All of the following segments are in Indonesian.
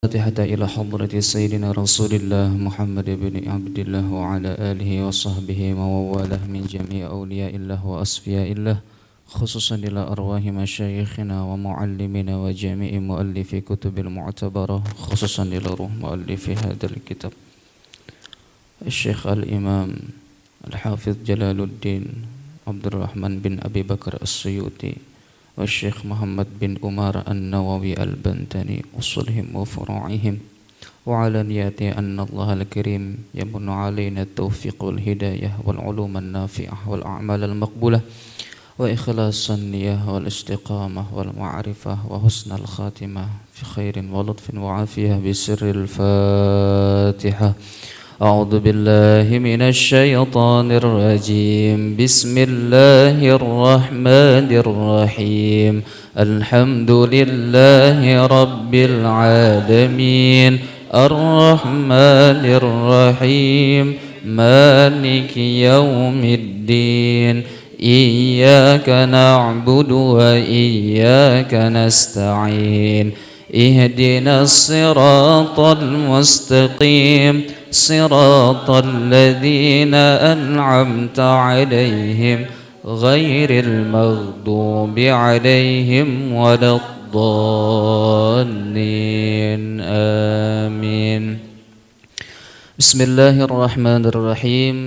الفاتحة إلى حضرة سيدنا رسول الله محمد بن عبد الله وعلى آله وصحبه ومواله من جميع أولياء الله وأصفياء الله خصوصا إلى أرواح مشايخنا ومعلمنا وجميع مؤلفي كتب المعتبرة خصوصا إلى روح مؤلف هذا الكتاب الشيخ الإمام الحافظ جلال الدين عبد الرحمن بن أبي بكر السيوطي والشيخ محمد بن عمر النووي البنتني وصلهم وفروعهم وعلى نياتي أن الله الكريم يمن علينا التوفيق والهداية والعلوم النافعة والأعمال المقبولة وإخلاص النية والاستقامة والمعرفة وحسن الخاتمة في خير ولطف وعافية بسر الفاتحة. أعوذ بالله من الشيطان الرجيم. بسم الله الرحمن الرحيم. الحمد لله رب العالمين الرحمن الرحيم مالك يوم الدين إياك نعبد وإياك نستعين اهدنا الصراط المستقيم صراط الذين أنعمت عليهم غير المغضوب عليهم ولا الضالين آمين. بسم الله الرحمن الرحيم.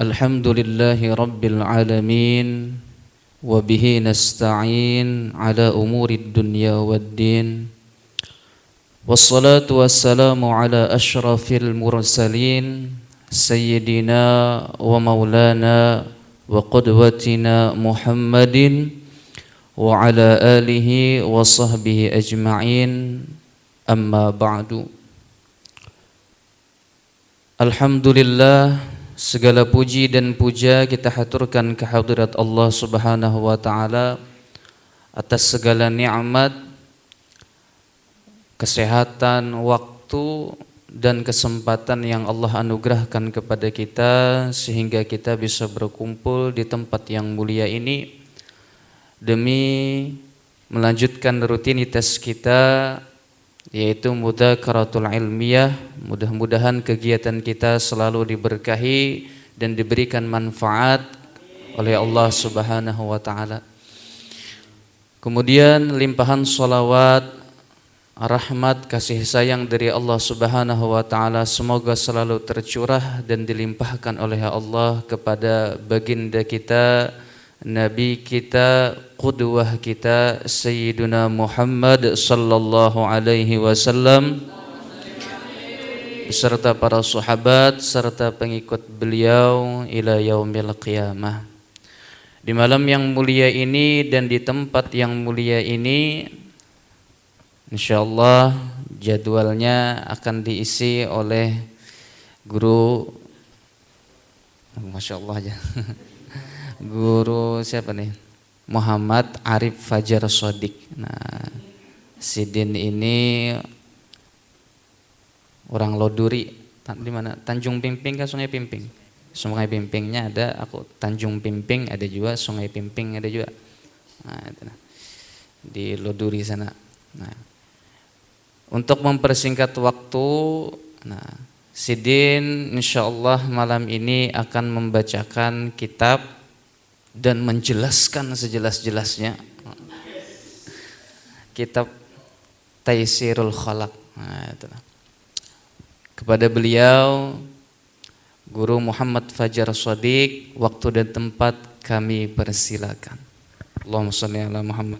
الحمد لله رب العالمين وبه نستعين على أمور الدنيا والدين والصلاة والسلام على أشرف المرسلين سيدنا ومولانا وقدوتنا محمد وعلى آله وصحبه أجمعين أما بعد. Alhamdulillah, segala puji dan puja kita haturkan kehadirat Allah Subhanahu wa taala atas segala nikmat, kesehatan, waktu dan kesempatan yang Allah anugerahkan kepada kita sehingga kita bisa berkumpul di tempat yang mulia ini demi melanjutkan rutinitas kita yaitu mudzakkaratul ilmiyah. Mudah-mudahan kegiatan kita selalu diberkahi dan diberikan manfaat oleh Allah Subhanahu wa taala. Kemudian limpahan sholawat, rahmat, kasih sayang dari Allah Subhanahu wa taala semoga selalu tercurah dan dilimpahkan oleh Allah kepada baginda kita, Nabi kita, qudwah kita, Sayyiduna Muhammad sallallahu alaihi wasallam beserta para sahabat serta pengikut beliau ila yaumil qiyamah. Di malam yang mulia ini dan di tempat yang mulia ini insyaallah jadwalnya akan diisi oleh guru, Masya Allah aja guru siapa nih? Muhammad Arif Fajar Shodiq. Nah, Sidin ini orang Loduri. Di mana? Tanjung Pimping kan Sungai Pimping. Sungai Pimpingnya ada, aku Tanjung Pimping ada juga, Sungai Pimping ada juga. Nah, itu nah. Di Loduri sana. Nah, untuk mempersingkat waktu, nah, Sidin insyaallah malam ini akan membacakan kitab dan menjelaskan sejelas-jelasnya kitab Taisirul Khalaq. Nah, itulah. Kepada beliau Guru Muhammad Fajar Shodiq, waktu dan tempat kami persilakan. Allahumma shalli ala Muhammad.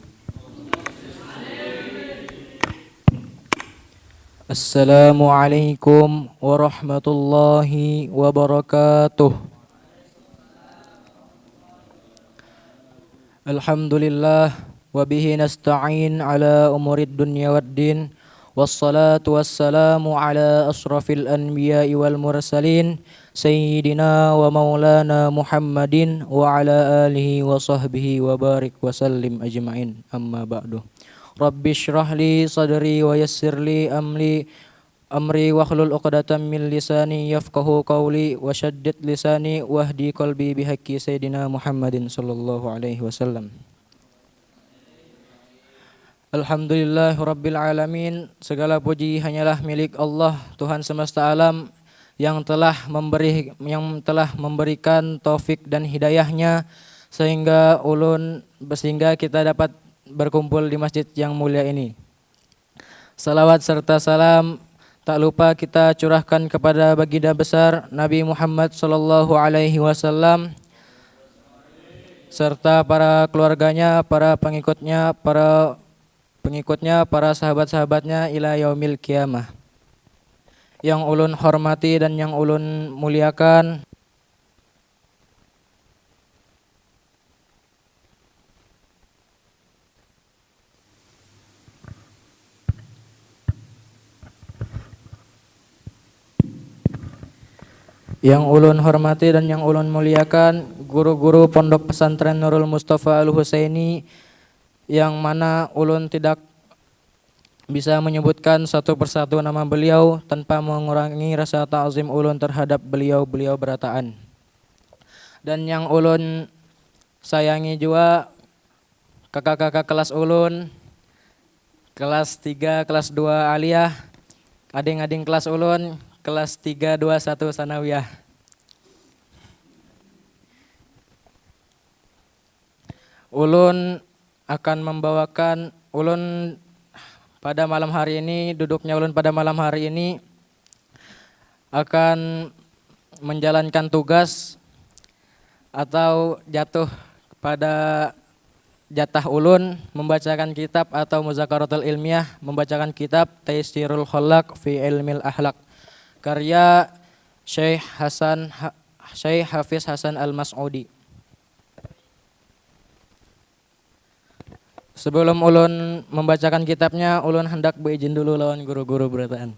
Assalamualaikum warahmatullahi wabarakatuh. Alhamdulillah wabihi nasta'in ala umurid dunya waddin wassalatu wassalamu ala asrafil anbiya'i wal mursalin sayyidina wa maulana Muhammadin wa ala alihi wa sahbihi wa barik wa sallim ajma'in amma ba'du. Rabbi shrah li sadri wa yassir li amri wahlul 'uqdatam min lisani yafqahu qawli wa shaddid lisani wahdi qalbi bihaqqi sayyidina Muhammadin sallallahu alaihi wasallam. Alhamdulillahirabbil alamin. Segala puji hanyalah milik Allah, Tuhan semesta alam yang telah memberikan taufik dan hidayahnya sehingga kita dapat berkumpul di masjid yang mulia ini. Salawat serta salam tak lupa kita curahkan kepada baginda besar Nabi Muhammad sallallahu alaihi wasallam serta para keluarganya, para pengikutnya, para sahabat-sahabatnya ila yaumil qiyamah. Yang ulun hormati dan yang ulun muliakan, guru-guru Pondok Pesantren Nurul Mustafa Al-Husaini, yang mana ulun tidak bisa menyebutkan satu persatu nama beliau tanpa mengurangi rasa ta'zim ulun terhadap beliau berataan. Dan yang ulun sayangi juga kakak-kakak kelas ulun, kelas 3, kelas 2 aliyah, ading-ading kelas ulun, kelas 3, 2, 1 sanawiyah. Ulun akan membawakan pada malam hari ini akan menjalankan tugas atau jatuh pada jatah ulun membacakan kitab atau muzakaratul ilmiah, membacakan kitab Taysirul Khalaq fi Ilmil Akhlaq karya Syekh Hafiz Hasan Al-Mas'udi. Sebelum ulun membacakan kitabnya, ulun hendak beizin dulu lawan guru-guru berataan.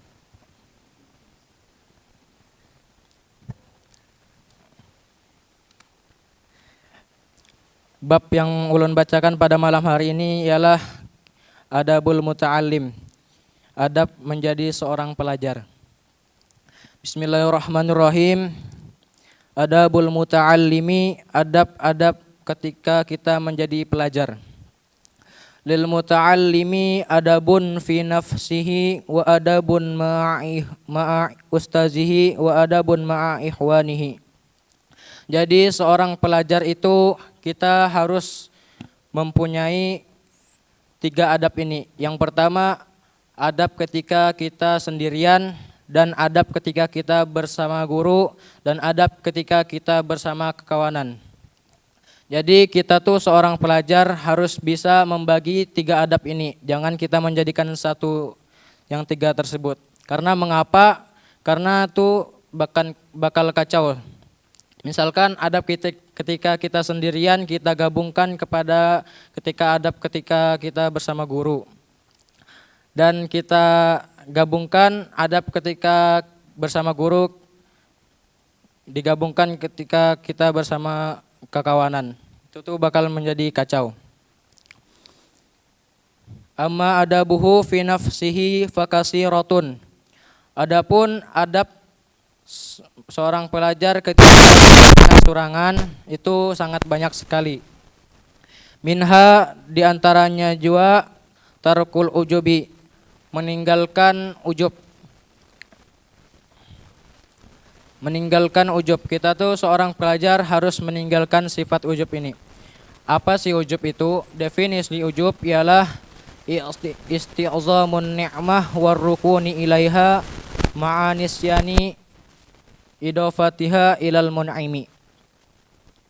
Bab yang ulun bacakan pada malam hari ini ialah adabul muta'allim, adab menjadi seorang pelajar. Bismillahirrahmanirrahim. Adabul muta'allimi, adab-adab ketika kita menjadi pelajar. Lil muta'allimi adabun fi nafsihi wa adabun ma'a ustazihi wa adabun ma'a ikhwanihi. Jadi seorang pelajar itu kita harus mempunyai 3 adab ini. Yang pertama, adab ketika kita sendirian, dan adab ketika kita bersama guru, dan adab ketika kita bersama kawanan. Jadi kita tuh seorang pelajar harus bisa membagi 3 adab ini. Jangan kita menjadikan satu yang 3 tersebut. Karena mengapa? Karena tuh bakal kacau. Misalkan adab ketika kita sendirian kita gabungkan kepada ketika kita bersama guru. Dan kita gabungkan adab ketika bersama guru digabungkan ketika kita bersama kekawanan. Itu tuh bakal menjadi kacau. Amma adabuhu fi nafsihi fakasiratun. Adapun adab seorang pelajar ketika surangan itu sangat banyak sekali. Minha diantaranya juga tarkul ujubi, meninggalkan ujub. Meninggalkan ujub. Kita tuh seorang pelajar harus meninggalkan sifat ujub ini. Apa sih ujub itu? Definisi ujub ialah isti'zamun ni'mah warrukuni ilaiha ma'anisyani idofatiha ilal mun'imi.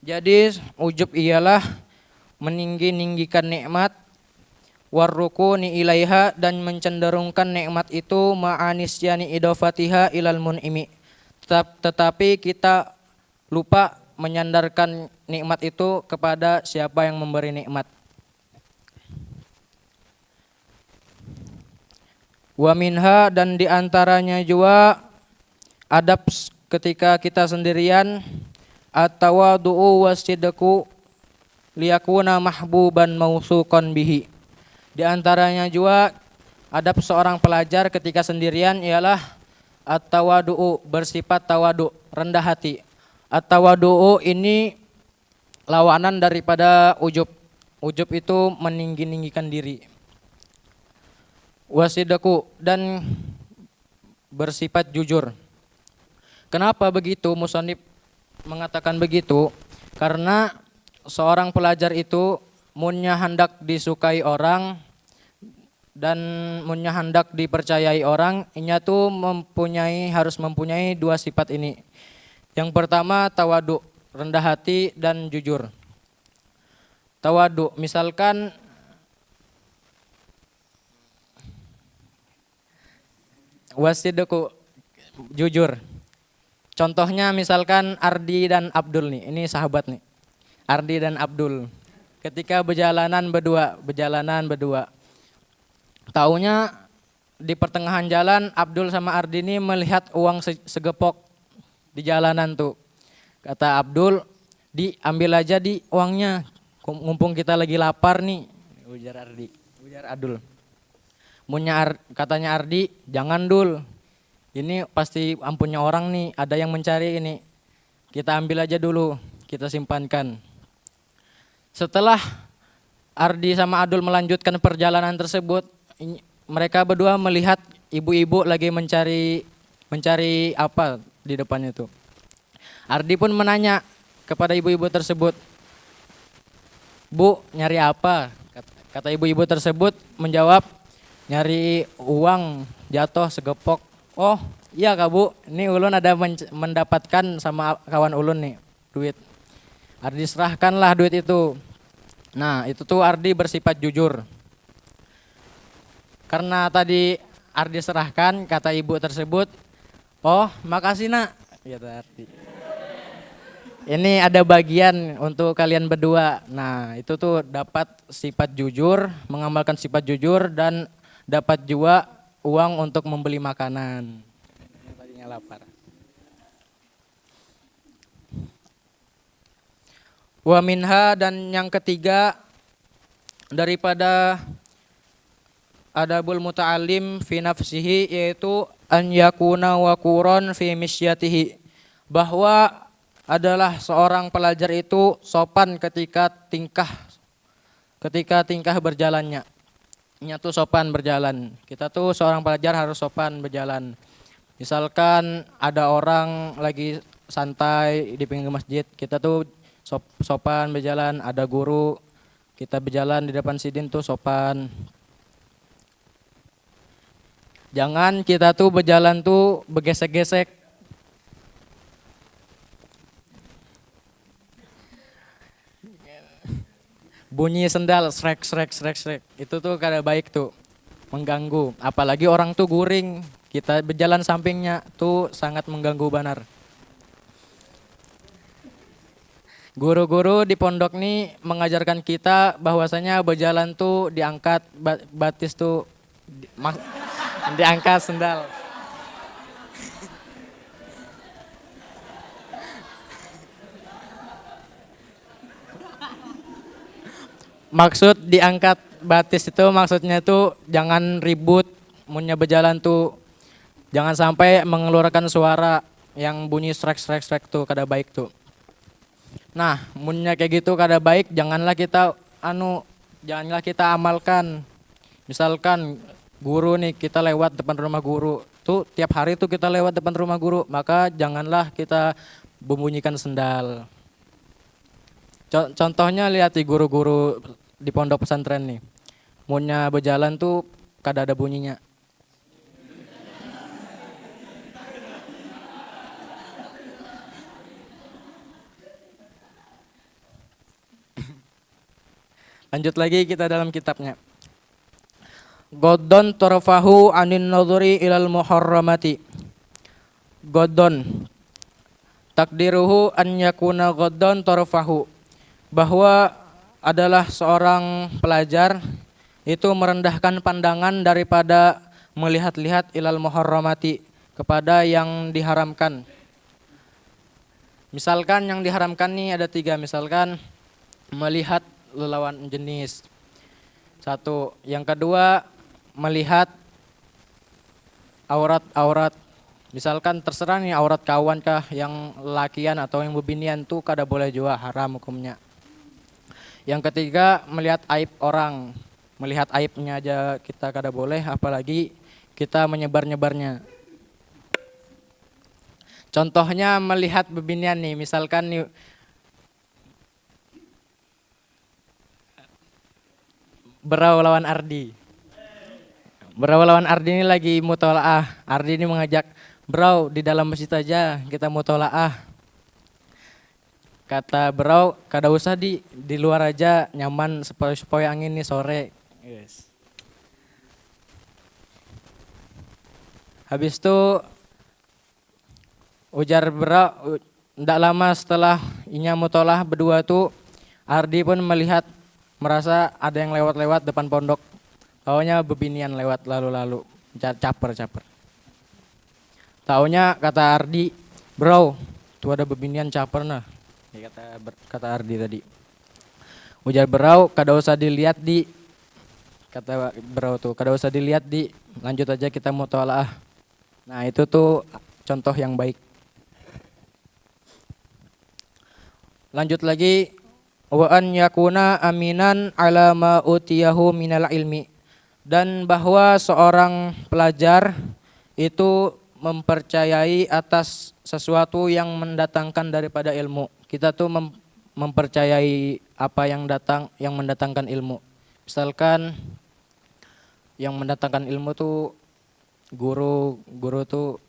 Jadi ujub ialah meninggikan nikmat, warrukuni ilaiha, dan mencenderungkan nikmat itu ma'anisyani idofatiha ilal mun'imi. Tetapi kita lupa menyandarkan nikmat itu kepada siapa yang memberi nikmat. Wa minha, dan diantaranya juga adab ketika kita sendirian, at-tawadu'u wasidqu liyakuna mahbuban mausuqan bihi. Di antaranya juga adab seorang pelajar ketika sendirian ialah at-tawadu'u, bersifat tawadu, rendah hati. At-tawadu'u ini lawanan daripada ujub. Ujub itu meninggikan diri. Wasidaku dan bersifat jujur. Kenapa begitu musannif mengatakan begitu? Karena seorang pelajar itu munnya hendak disukai orang dan munnya hendak dipercayai orang, inya tuh harus mempunyai dua sifat ini. Yang pertama tawadu, rendah hati dan jujur. Tawadu, misalkan wasidaku, jujur. Contohnya misalkan Ardi dan Abdul nih, ini sahabat nih. Ardi dan Abdul. Ketika berjalanan berdua. Taunya di pertengahan jalan Abdul sama Ardi ini melihat uang segepok di jalanan tuh. Kata Abdul, diambil aja di uangnya. Mumpung kita lagi lapar nih. Ujar Abdul. Katanya Ardi, jangan Dul. Ini pasti ampunnya orang nih, ada yang mencari ini. Kita ambil aja dulu, kita simpankan. Setelah Ardi sama Abdul melanjutkan perjalanan tersebut, mereka berdua melihat ibu-ibu lagi mencari apa di depannya itu. Ardi pun menanya kepada ibu-ibu tersebut, "Bu, nyari apa?" Kata ibu-ibu tersebut menjawab, "Nyari uang jatuh segepok." "Oh iya Kak Bu, ini ulun ada mendapatkan sama kawan ulun nih duit." Ardi serahkanlah duit itu. Nah itu tuh Ardi bersifat jujur. Karena tadi Ardi serahkan, kata ibu tersebut, "Oh makasih nak," kata Ardi. Ini ada bagian untuk kalian berdua. Nah itu tuh dapat sifat jujur, mengamalkan sifat jujur dan dapat juga uang untuk membeli makanan. Yang tadinya lapar. Wa minha, dan yang ketiga daripada adabul muta'alim fi nafsihi, yaitu an yakuna waquran fi misyatihi, bahwa adalah seorang pelajar itu sopan ketika tingkah berjalannya. Nya tuh sopan berjalan. Kita tuh seorang pelajar harus sopan berjalan. Misalkan ada orang lagi santai di pinggir masjid, kita tuh sopan berjalan. Ada guru, kita berjalan di depan sidin tuh sopan. Jangan kita tuh berjalan tuh bergesek-gesek. Bunyi sendal srek. Itu tuh kada baik tuh, mengganggu. Apalagi orang tuh guring, kita berjalan sampingnya tuh sangat mengganggu benar. Guru-guru di pondok nih mengajarkan kita bahwasanya berjalan tuh diangkat batis tuh diangkat sendal. Maksud diangkat batis itu maksudnya tuh jangan ribut, munnya berjalan tuh jangan sampai mengeluarkan suara yang bunyi srek tuh kada baik tuh. Nah, munnya kayak gitu kada baik, janganlah kita amalkan. Misalkan guru nih, kita lewat depan rumah guru, tuh tiap hari tuh kita lewat depan rumah guru, maka janganlah kita membunyikan sendal. Contohnya lihat di guru-guru di pondok pesantren nih, munnya berjalan tuh kada ada bunyinya. Lanjut lagi kita dalam kitabnya. Goddon torfahu anin nadhuri ilal muharramati. Goddon takdiruhu an yakuna goddon torfahu, bahwa adalah seorang pelajar itu merendahkan pandangan daripada melihat-lihat ilal muharramati, kepada yang diharamkan. Misalkan yang diharamkan nih ada 3, misalkan melihat lawan jenis. 1, yang kedua melihat aurat. Misalkan terserah nih aurat kawan kah, yang lakian atau yang bebinian tuh kada boleh juga, haram hukumnya. Yang ketiga melihat aib orang. Melihat aibnya aja kita kada boleh, apalagi kita menyebar-nyebarnya. Contohnya melihat bebinian nih, misalkan nih, Berau lawan Ardi. Berau lawan Ardi ini lagi mutolaah. Ardi ini mengajak, Berau di dalam masjid aja kita mutolaah. Kata Berau, kada usah di luar aja, nyaman supaya angin nih sore. Yes. Habis itu ujar Berau, tidak lama setelah inya mutolah berdua tuh, Ardi pun merasa ada yang lewat-lewat depan pondok. Taunya bebinian lewat lalu-lalu, caper. Taunya kata Ardi, Bro, tuh ada bebinian caper nah. Ya, kata Ardi tadi. Ujar Berau, kada usah dilihat kata Berau tuh, kada usah dilihat lanjut aja kita mutolaah. Nah itu tuh contoh yang baik. Lanjut lagi, wa an yakuna aminan ala ma utiyahu minal ilmi, dan bahwa seorang pelajar itu mempercayai atas sesuatu yang mendatangkan daripada ilmu. Kita tuh mempercayai apa yang mendatangkan ilmu. Misalkan yang mendatangkan ilmu tuh guru tuh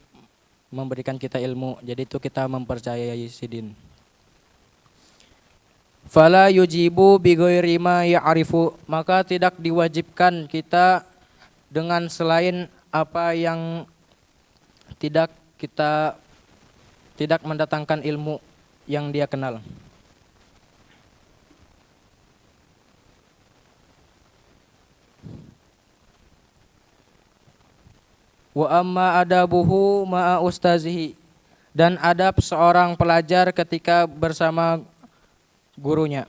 memberikan kita ilmu. Jadi itu kita mempercayai sidin. Fala yujibu bi ghairi ma ya'rifu, maka tidak diwajibkan kita dengan selain apa yang tidak mendatangkan ilmu yang dia kenal. Wa amma adabuhu ma'a ustazihi, dan adab seorang pelajar ketika bersama gurunya.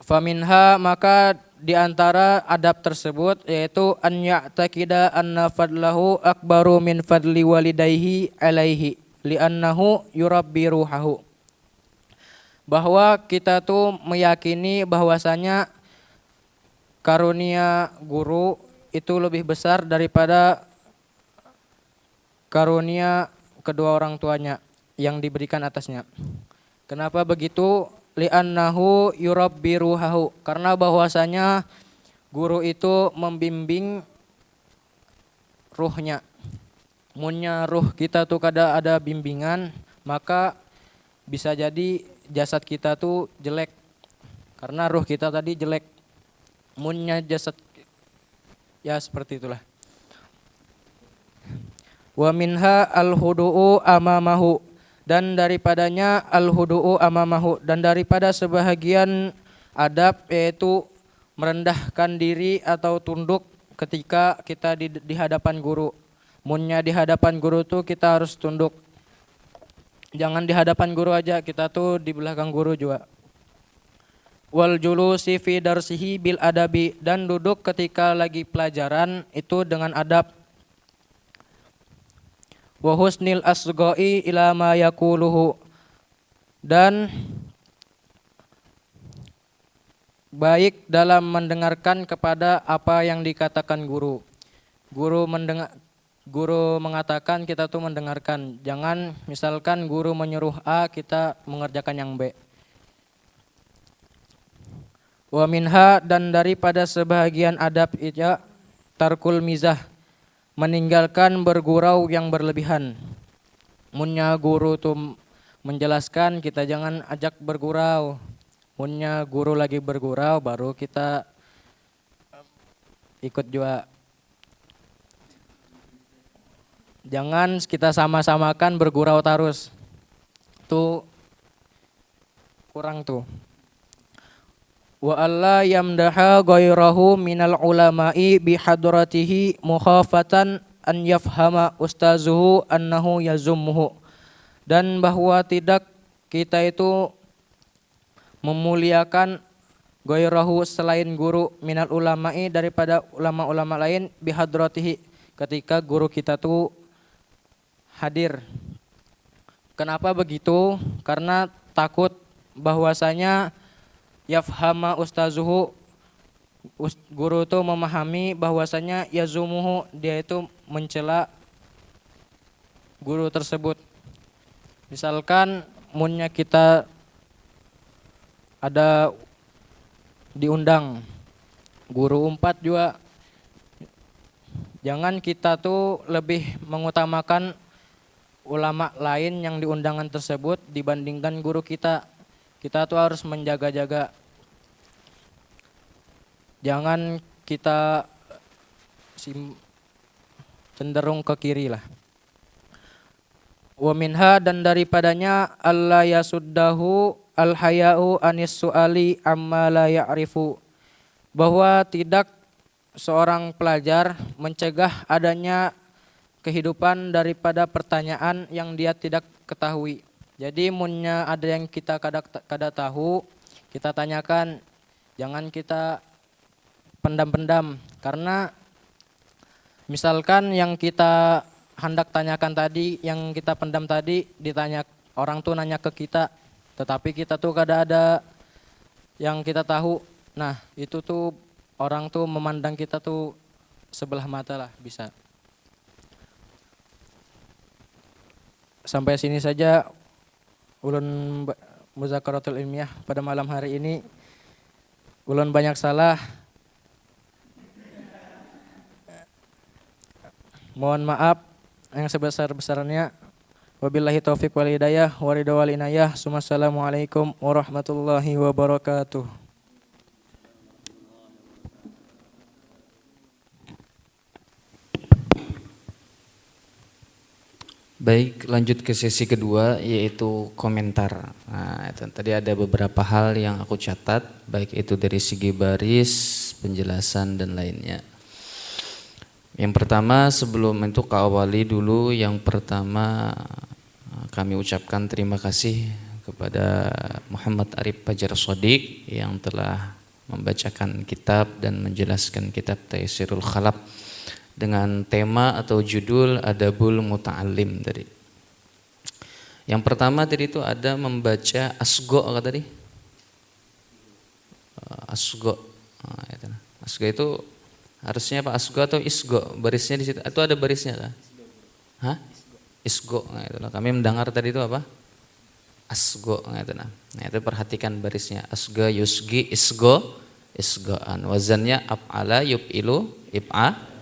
Faminha, maka di antara adab tersebut yaitu an ya'taqida anna fadlahu akbaru min fadli walidayhi alaihi li'annahu yurabbi ruhahu. Bahwa kita tuh meyakini bahwasanya karunia guru itu lebih besar daripada karunia kedua orang tuanya yang diberikan atasnya. Kenapa begitu? Li'annahu yurabbi ruhahu, karena bahwasanya guru itu membimbing ruhnya. Munnya ruh kita tuh kada ada bimbingan, maka bisa jadi jasad kita tuh jelek. Karena ruh kita tadi jelek. Munnya jasad ya seperti itulah. Wa minha al-hudu'u amamahu, dan daripadanya al-hudu'u amamahu, dan daripada sebahagian adab yaitu merendahkan diri atau tunduk ketika kita di hadapan guru. Munnya di hadapan guru tuh kita harus tunduk. Jangan di hadapan guru aja, kita tuh di belakang guru juga. Wal julusi fi darsihi bil adabi, dan duduk ketika lagi pelajaran itu dengan adab. Wa husnil asghai ila ma yaquluhu, dan baik dalam mendengarkan kepada apa yang dikatakan guru. Guru mengatakan, kita tuh mendengarkan. Jangan misalkan guru menyuruh A, kita mengerjakan yang B. Wa minha, dan daripada sebahagian adab itu tarkul mizah, meninggalkan bergurau yang berlebihan. Munnya guru tuh menjelaskan, kita jangan ajak bergurau. Munnya guru lagi bergurau, baru kita ikut juga. Jangan kita sama-samakan bergurau terus. Tuh kurang tuh. Wa alla yamdaha ghairahu minal ulama'i bihadratihi mukhafatan an yafhama ustazuhu annahu yazummuhu, dan bahwa tidak kita itu memuliakan ghairahu selain guru minal ulama'i daripada ulama-ulama lain bihadratihi ketika guru kita tuh hadir. Kenapa begitu? Karena takut bahwasanya yafhama ustazuhu, guru itu memahami bahwasanya yazumuhu, dia itu mencela guru tersebut. Misalkan munnya kita ada diundang guru umpat juga, jangan kita tuh lebih mengutamakan ulama lain yang di undangan tersebut dibandingkan guru kita. Kita tuh harus menjaga-jaga. Jangan kita cenderung ke kiri lah. Wa minha, dan daripadanya alla yasuddahu al-haya'u anis su'ali amma la ya'rifu, bahwa tidak seorang pelajar mencegah adanya kehidupan daripada pertanyaan yang dia tidak ketahui. Jadi munnya ada yang kita kada tahu, kita tanyakan, jangan kita pendam-pendam. Karena misalkan yang kita hendak tanyakan tadi, yang kita pendam tadi, ditanya orang tuh nanya ke kita, tetapi kita tuh kada ada yang kita tahu. Nah, itu tuh orang tuh memandang kita tuh sebelah mata lah bisa. Sampai sini saja ulun muzakaratul ilmiah pada malam hari ini. Ulun banyak salah. Mohon maaf yang sebesar-besarnya. Wabillahi taufiq wal hidayah wa ridha wal inayah. Assalamualaikum warahmatullahi wabarakatuh. Baik, lanjut ke sesi kedua, yaitu komentar. Nah, itu tadi ada beberapa hal yang aku catat, baik itu dari segi baris, penjelasan dan lainnya. Yang pertama, sebelum itu awali dulu, yang pertama kami ucapkan terima kasih kepada Muhammad Arif Fajar Shodiq yang telah membacakan kitab dan menjelaskan kitab Taysirul Khalab dengan tema atau judul Adabul Muta'allim tadi. Yang pertama tadi itu ada membaca asgo apa tadi? Asgo. Asgo itu harusnya apa? Asgo atau isgo? Barisnya di situ. Atau ada barisnya lah? Hah? Isgo. Nah, itulah. Kami mendengar tadi itu apa? Asgo. Nah, itu perhatikan barisnya. Asga, yusgi, isgo, isgoan. Wazannya af'ala, yub'ilu,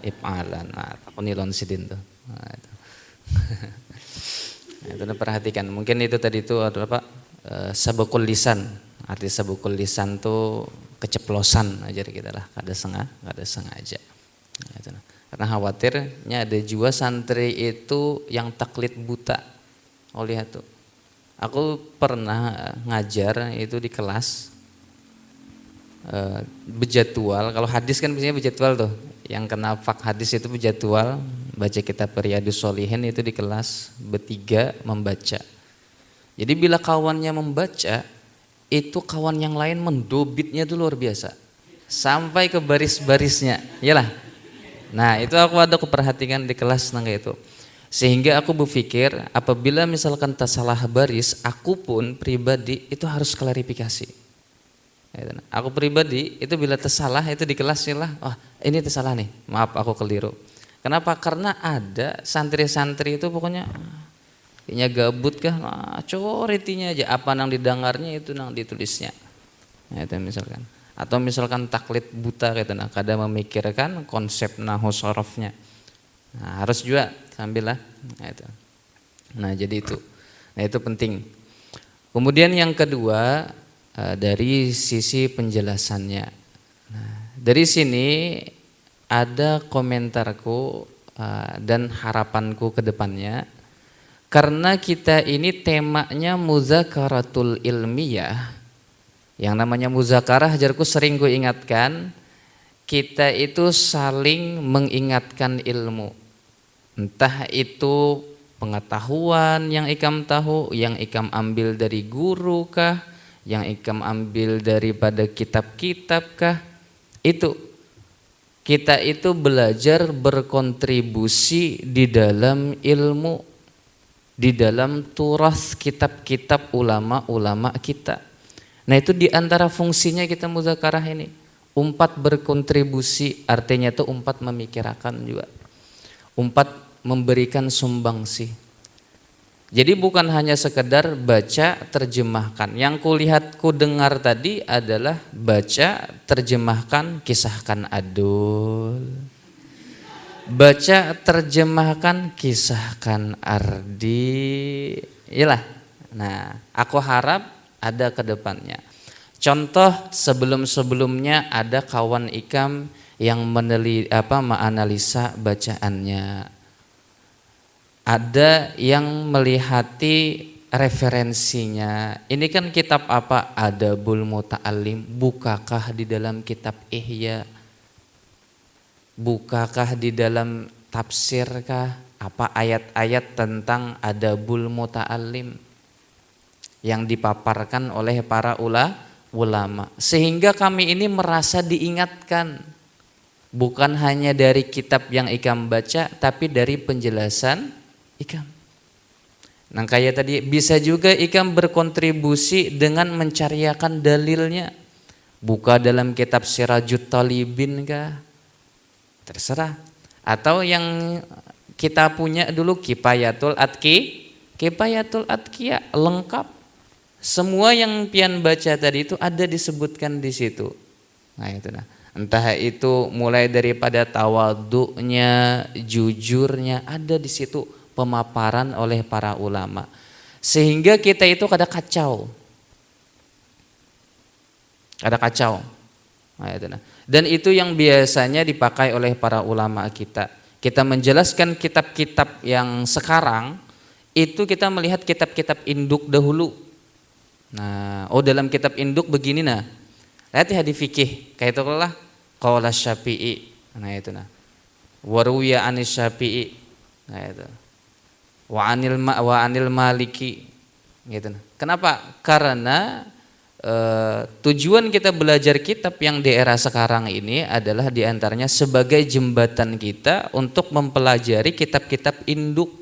if'alan. Nah, takuni lonsidin tuh. Nah, itu. Nah, itu perhatikan. Mungkin itu tadi itu adalah apa? Sabukul lisan. Arti sabukul lisan tuh keceplosan aja kita lah, kada sengaja. Nah, itu. Karena khawatirnya ada juga santri itu yang taklid buta. Oh lihat tuh. Aku pernah ngajar itu di kelas bejadwal. Kalau hadis kan biasanya bejadwal tuh. Yang kena fak hadis itu bejadwal, baca kitab Riyadhus Shalihin itu di kelas bertiga membaca. Jadi bila kawannya membaca, itu kawan yang lain mendobitnya itu luar biasa. Sampai ke baris-barisnya, iyalah. Nah, itu aku ada keperhatikan di kelas tentang itu. Sehingga aku berpikir apabila misalkan tak salah baris, aku pun pribadi itu harus klarifikasi. Aku pribadi itu bila tersalah itu di kelas lah, ini tersalah nih, maaf aku keliru. Kenapa? Karena ada santri-santri itu pokoknya kayaknya gabut kah, coritinya aja apa nang didengarnya itu nang ditulisnya. Nah, itu misalkan. Atau misalkan taklid buta gitu, kadang memikirkan konsep nahwu sorofnya. Nah, harus juga sambil lah. Nah, itu. Nah, jadi itu. Nah, itu penting. Kemudian yang kedua, dari sisi penjelasannya. Nah, dari sini ada komentarku dan harapanku ke depannya. Karena kita ini temanya muzakaratul ilmiyah. Yang namanya muzakarah, ajarku sering ku ingatkan, kita itu saling mengingatkan ilmu. Entah itu pengetahuan yang ikam tahu, yang ikam ambil dari guru kah, yang ikam ambil daripada kitab-kitab kah, itu kita itu belajar berkontribusi di dalam ilmu, di dalam turas kitab-kitab ulama-ulama kita. Nah, itu diantara fungsinya kita muzakarah ini Umpat berkontribusi artinya itu umpat memikirkan juga. Umpat memberikan sumbangsi. Jadi bukan hanya sekedar baca terjemahkan. Yang kulihat ku dengar tadi adalah baca terjemahkan kisahkan adul. Baca terjemahkan kisahkan ardi. Iyalah. Nah, aku harap ada ke depannya. Contoh sebelum-sebelumnya ada kawan Ikam yang menganalisa bacaannya. Ada yang melihati referensinya. Ini kan kitab apa? Adabul Muta'allim. Bukakah di dalam kitab Ihya? Bukakah di dalam tafsirkah? Apa ayat-ayat tentang Adabul Muta'allim yang dipaparkan oleh para ulama, sehingga kami ini merasa diingatkan bukan hanya dari kitab yang Ikam baca, tapi dari penjelasan Ikam. Nah kayak tadi bisa juga Ikam berkontribusi dengan mencariakan dalilnya, buka dalam kitab Sirajut Talibin kah, terserah, atau yang kita punya dulu Kifayatul Atqiyah lengkap. Semua yang pian baca tadi itu ada disebutkan di situ. Nah itu nah. Entah itu mulai daripada tawadhu'nya, jujurnya, ada di situ pemaparan oleh para ulama. Sehingga kita itu kada kacau. Nah itu nah. Dan itu yang biasanya dipakai oleh para ulama kita. Kita menjelaskan kitab-kitab yang sekarang itu kita melihat kitab-kitab induk dahulu. Nah, dalam kitab induk begini nah. Lihat hadis fikih kayak itu lah. Qala Syafi'i. Nah itu nah. Wa ruwiya anis Syafi'i. Nah itu. Wa anil Maliki. Gitu nah. Kenapa? Karena tujuan kita belajar kitab yang di era sekarang ini adalah diantaranya sebagai jembatan kita untuk mempelajari kitab-kitab induk.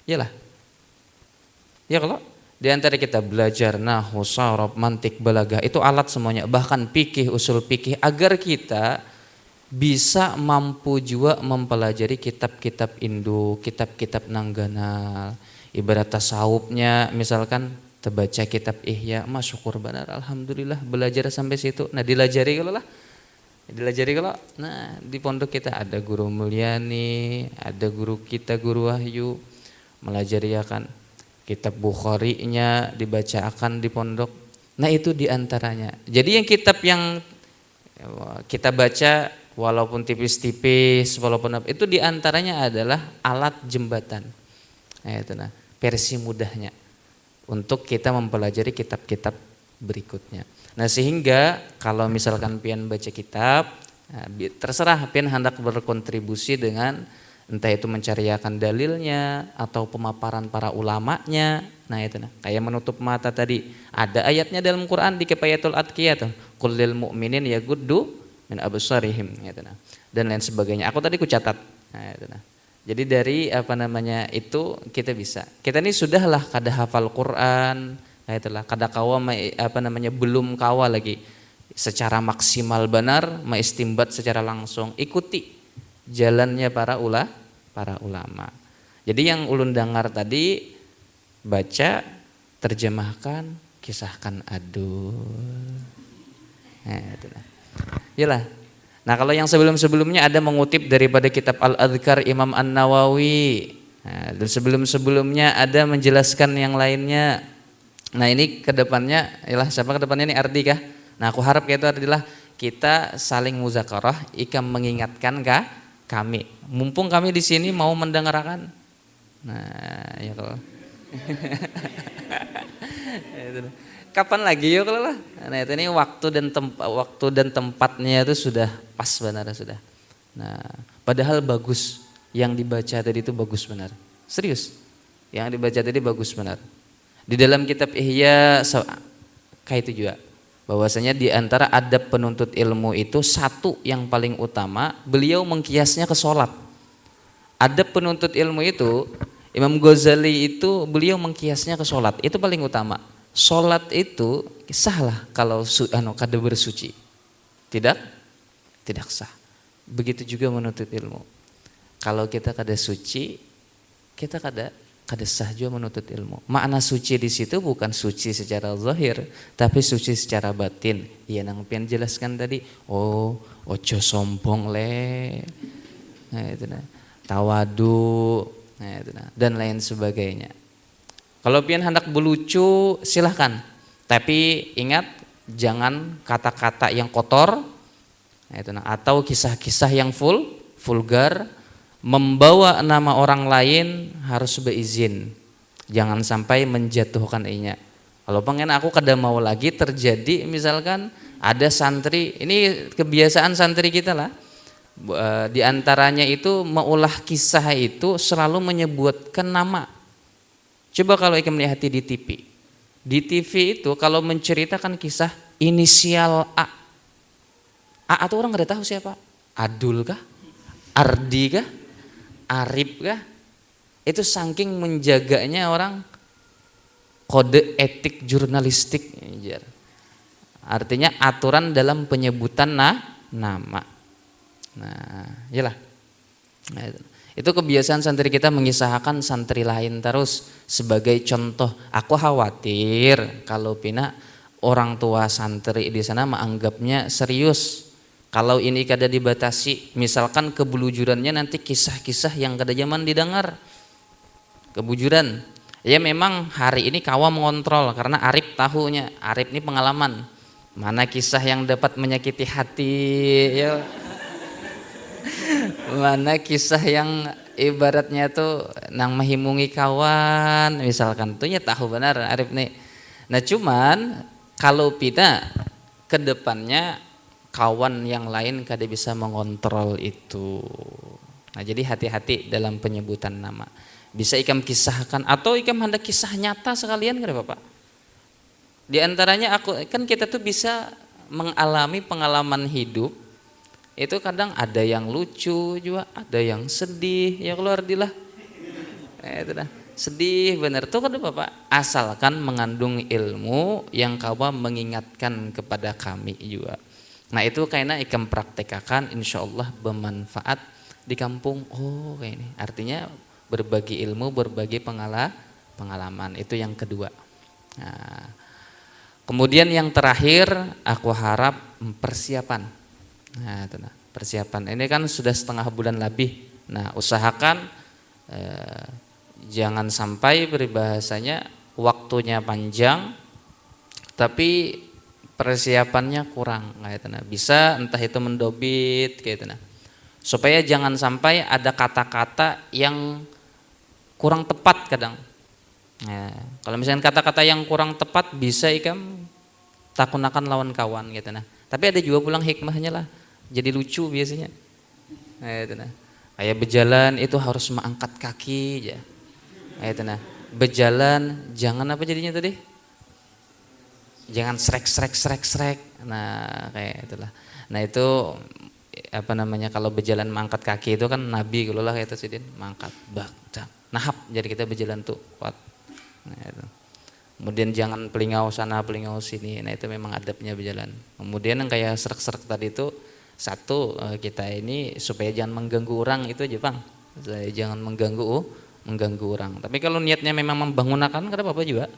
Iyalah. Ya kalau di antara kita belajar nahwu, sharaf, mantik, balaghah itu alat semuanya, bahkan fikih, usul fikih agar kita bisa mampu juga mempelajari kitab-kitab induk, kitab-kitab nangganal. Ibarat tasawufnya misalkan terbaca kitab Ihya, syukur benar alhamdulillah belajar sampai situ. Nah, dilajari kalau. Nah, di pondok kita ada guru Mulyani, ada guru kita guru Wahyu melajari akan kitab Bukhari-nya dibacakan di pondok. Nah itu diantaranya. Jadi yang kitab yang kita baca walaupun tipis-tipis, walaupun itu diantaranya adalah alat jembatan. Nah itu nah versi mudahnya untuk kita mempelajari kitab-kitab berikutnya. Nah sehingga kalau misalkan pian baca kitab, terserah pian hendak berkontribusi dengan entah itu mencariakan dalilnya atau pemaparan para ulamanya. Nah itu nah, kayak menutup mata tadi. Ada ayatnya dalam Quran di Kifayatul Atqiyah tuh. Qul lil mu'minin yaghuddu min absarihim gitu nah. Dan lain sebagainya. Aku tadi ku catat. Nah itu nah. Jadi dari itu kita bisa. Kita ini sudahlah kada hafal Quran, nah itulah kada kawa belum kawa lagi secara maksimal benar maistimbat secara langsung. Ikuti jalannya para ulama. Jadi yang ulun dengar tadi baca, terjemahkan, kisahkan adul. Nah, itu lah. Yalah. Nah, kalau yang sebelum-sebelumnya ada mengutip daripada kitab Al-Adhkar Imam An-Nawawi. Nah, dan sebelum-sebelumnya ada menjelaskan yang lainnya. Nah, ini kedepannya, yalah siapa kedepannya ini Ardi kah? Nah, aku harap itu adalah kita saling muzakarah, Ikam mengingatkan kah? Kami, mumpung kami di sini mau mendengarkan. Nah, ya kalau kapan lagi ya kalau lah. Nah, itu ini waktu dan tempatnya itu sudah pas benar sudah. Nah, padahal bagus yang dibaca tadi itu bagus benar. Serius. Yang dibaca tadi bagus benar. Di dalam kitab Ihya kayak itu juga. Bahwasanya di antara adab penuntut ilmu itu satu yang paling utama, beliau mengkiasnya ke sholat. Adab penuntut ilmu itu Imam Ghazali itu beliau mengkiasnya ke sholat, itu paling utama. Sholat itu sahlah kalau kada bersuci. tidak sah. Begitu juga menuntut ilmu. Kalau kita kada suci, kita kada sah juga menuntut ilmu. Makna suci di situ bukan suci secara zahir, tapi suci secara batin. Iya nang pian jelaskan tadi. Oh, ojo sombong le. Nah, itu nah. Tawadu, nah, itu nah. Dan lain sebagainya. Kalau pian hendak berlucu silahkan. Tapi ingat jangan kata-kata yang kotor. Nah, itu nah. Atau kisah-kisah yang vulgar. Membawa nama orang lain harus beizin, jangan sampai menjatuhkan inya. Kalau pengen aku kada mau lagi terjadi, misalkan ada santri, ini kebiasaan santri kita lah, di antaranya itu mengulah kisah itu selalu menyebutkan nama. Coba kalau ikan melihat di TV itu kalau menceritakan kisah inisial A itu orang kada tahu siapa, Adul kah, Ardi kah, Arif kah? Itu saking menjaganya orang kode etik jurnalistik. Artinya aturan dalam penyebutan nama. Nah, iyalah. Nah, itu kebiasaan santri kita mengisahkan santri lain terus sebagai contoh. Aku khawatir kalau pina orang tua santri di sana menganggapnya serius. Kalau ini kada dibatasi, misalkan kebujurannya nanti kisah-kisah yang kada zaman didengar. Kebujuran. Ya memang hari ini kawa mengontrol karena Arif tahunya, Arif ini pengalaman. Mana kisah yang dapat menyakiti hati, ya. Mana kisah yang ibaratnya tuh nang menghimungi kawan, misalkan tuh ya tahu benar Arif nih. Nah cuman kalau kita ke depannya kawan yang lain kada bisa mengontrol itu. Nah jadi hati-hati dalam penyebutan nama. Bisa ikam kisahkan atau ikam hendak kisah nyata sekalian kada Bapak. Di antaranya kan kita tuh bisa mengalami pengalaman hidup. Itu kadang ada yang lucu juga, ada yang sedih, ya keluar dilah. Itu dah. Sedih benar tuh kada Bapak. Asalkan mengandung ilmu yang kawa mengingatkan kepada kami juga. Nah itu kayaknya ikam praktekakan insyaallah bermanfaat di kampung. Oh kayak ini artinya berbagi ilmu, berbagi pengalaman, itu yang kedua. Nah, kemudian yang terakhir aku harap persiapan. Nah itu nah, persiapan ini kan sudah setengah bulan lebih. Nah usahakan jangan sampai peribahasanya waktunya panjang tapi persiapannya kurang kayak nah. Bisa entah itu mendobit kayak nah. Supaya jangan sampai ada kata-kata yang kurang tepat kadang. Nah, kalau misalnya kata-kata yang kurang tepat bisa ikam takunakan lawan kawan gitu nah. Tapi ada juga pulang hikmahnya lah. Jadi lucu biasanya. Nah, itu nah. Kayak berjalan itu harus mengangkat kaki aja. Nah, itu nah. Berjalan jangan apa jadinya tadi? Jangan srek. Nah, kayak itulah. Nah, itu apa namanya kalau berjalan mengangkat kaki itu kan Nabi kalau lah kayak itu sidin, mengangkat nahap jadi kita berjalan tuh kuat. Nah, itu. Kemudian jangan pelingau sana pelingau sini. Nah, itu memang adabnya berjalan. Kemudian yang kayak serak-serak tadi itu satu kita ini supaya jangan mengganggu orang itu aja, Bang. Jangan mengganggu orang. Tapi kalau niatnya memang membangunakan kada apa-apa juga.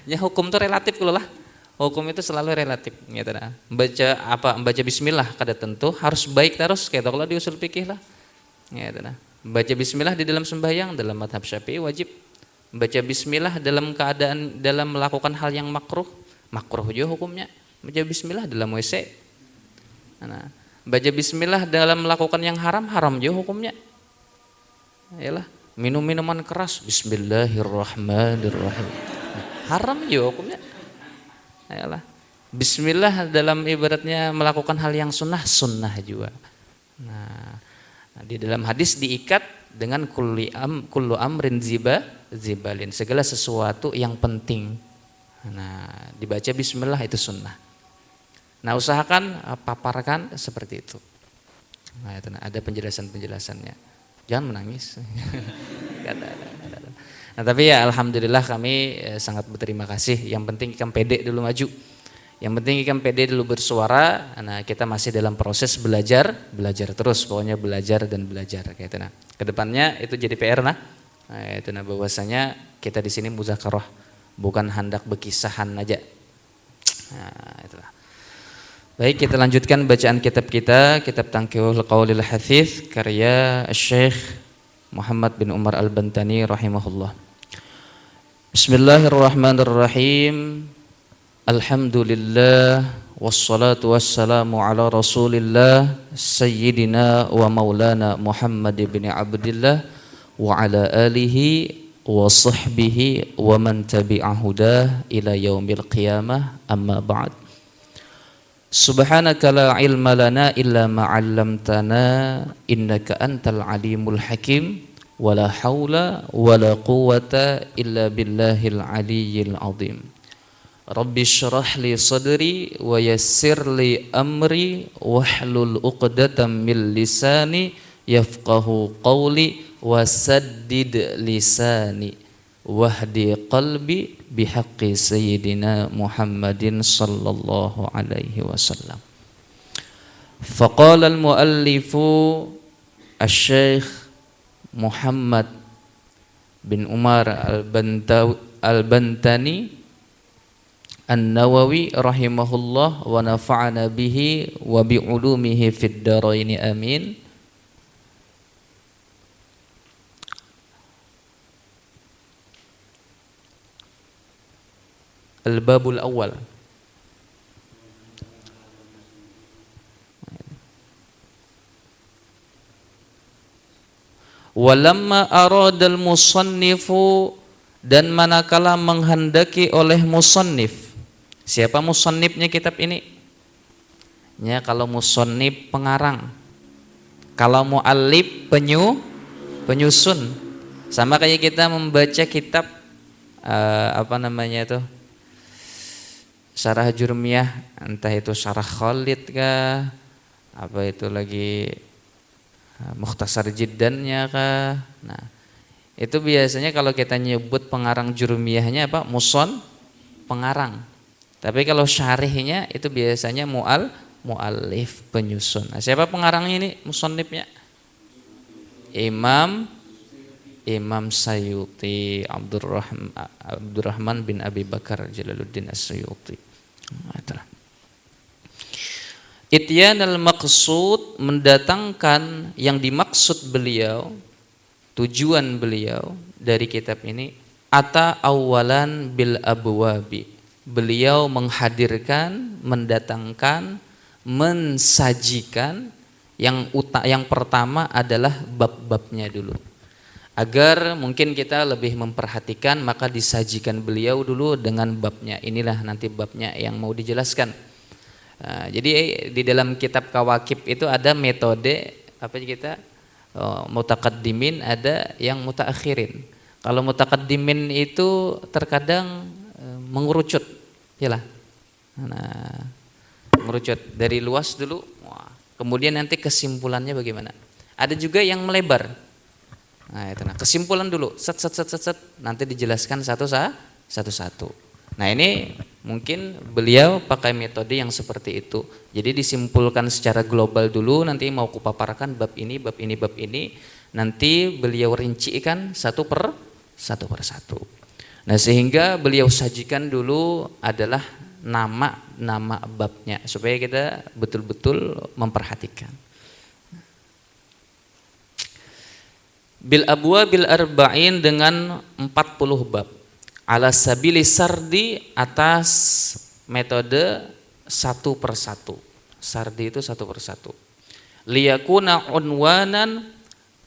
Ya hukum itu relatif kalau lah. Hukum itu selalu relatif gitu nah. Baca bismillah kada tentu harus baik terus kayak kalau di usul fikih lah. Gitu nah. Baca bismillah di dalam sembahyang dalam mazhab Syafi'i wajib. Baca bismillah dalam keadaan dalam melakukan hal yang makruh juga hukumnya. Baca bismillah dalam WC. Nah, baca bismillah dalam melakukan yang haram juga hukumnya. Yalah, minum minuman keras bismillahirrahmanirrahim. Haram juga hukumnya. Ayolah. Bismillah dalam ibaratnya melakukan hal yang sunnah juga. Nah, di dalam hadis diikat dengan kullu amrin zibalin, segala sesuatu yang penting. Nah, dibaca bismillah itu sunnah. Nah, usahakan paparkan seperti itu. Nah, itu ada penjelasannya. Jangan menangis. Nah tapi ya alhamdulillah kami sangat berterima kasih. Yang penting ikan pede dulu maju. Yang penting ikan pede dulu bersuara. Nah, kita masih dalam proses belajar terus, pokoknya belajar dan belajar kayak itu. Nah, kedepannya itu jadi PR nah itu nah bahwasanya kita di sini muzakarah, bukan hendak berkisahan aja. Nah, itulah. Baik, kita lanjutkan bacaan kitab kita, kitab Tanqihul Qaulil Hafiz karya Syekh Muhammad bin Umar Al-Bantani rahimahullah. Bismillahirrahmanirrahim. Alhamdulillah wassalatu wassalamu ala Rasulillah sayyidina wa maulana Muhammad bin Abdullah wa ala alihi wa sahbihi wa man tabi'ahudah ila yaumil qiyamah, amma ba'd. Subhanaka la ilma lana illa ma 'allamtana innaka antal alimul hakim wa la haula wa la quwwata illa billahil aliyyil azim. Rabbi syrah li sadri wa yassir li amri wahlul 'uqdatam min lisani yafqahu qawli wa saddid lisani wahdi qalbi bihaqqi sayyidina Muhammadin sallallahu alaihi wasallam. Faqala al-muallifu asy-syekh Muhammad bin Umar Al-Bantani An-Nawawi rahimahullah wa nafa'ana bihi wa bi ulumihi fid dharain amin. Al-babul awal. Walamma aradal musannifu, dan manakala menghendaki oleh musannif. Siapa musannifnya kitab ini? Ya, kalau musannif pengarang, kalau muallif penyusun. Sama kayak kita membaca kitab apa namanya itu? Syarah Jurmiyah, entah itu Syarah Khalid kah, apa itu lagi Mukhtasar Jiddannya kah. Nah, itu biasanya kalau kita nyebut pengarang Jurmiyahnya apa? Pengarang. Tapi kalau syarihnya itu biasanya muallif penyusun. Nah, siapa pengarangnya ini? Musannifnya Imam Sayyuti Abdurrahman bin Abi Bakar Jalaluddin As-Suyuti. Ityanal maqsud, mendatangkan yang dimaksud beliau, tujuan beliau dari kitab ini. Ata awalan bil abwabi, beliau menghadirkan, mendatangkan, mensajikan yang pertama adalah bab-babnya dulu. Agar mungkin kita lebih memperhatikan, maka disajikan beliau dulu dengan babnya. Inilah nanti babnya yang mau dijelaskan. Jadi di dalam kitab Kawakib itu ada metode apa kita mutaqaddimin, ada yang mutaakhirin. Kalau mutaqaddimin itu terkadang mengerucut, yalah. Nah, mengerucut dari luas dulu, kemudian nanti kesimpulannya bagaimana. Ada juga yang melebar. Nah, itu kesimpulan dulu, set, nanti dijelaskan satu-satu. Nah, ini mungkin beliau pakai metode yang seperti itu. Jadi disimpulkan secara global dulu, nanti mau kupaparkan bab ini, nanti beliau rincikan satu per satu. Nah, sehingga beliau sajikan dulu adalah nama babnya supaya kita betul-betul memperhatikan. Bil abwa bil arba'in, dengan 40 bab. Ala sabili sardi, atas metode satu persatu. Sardi itu satu persatu. Liyakuna unwanan,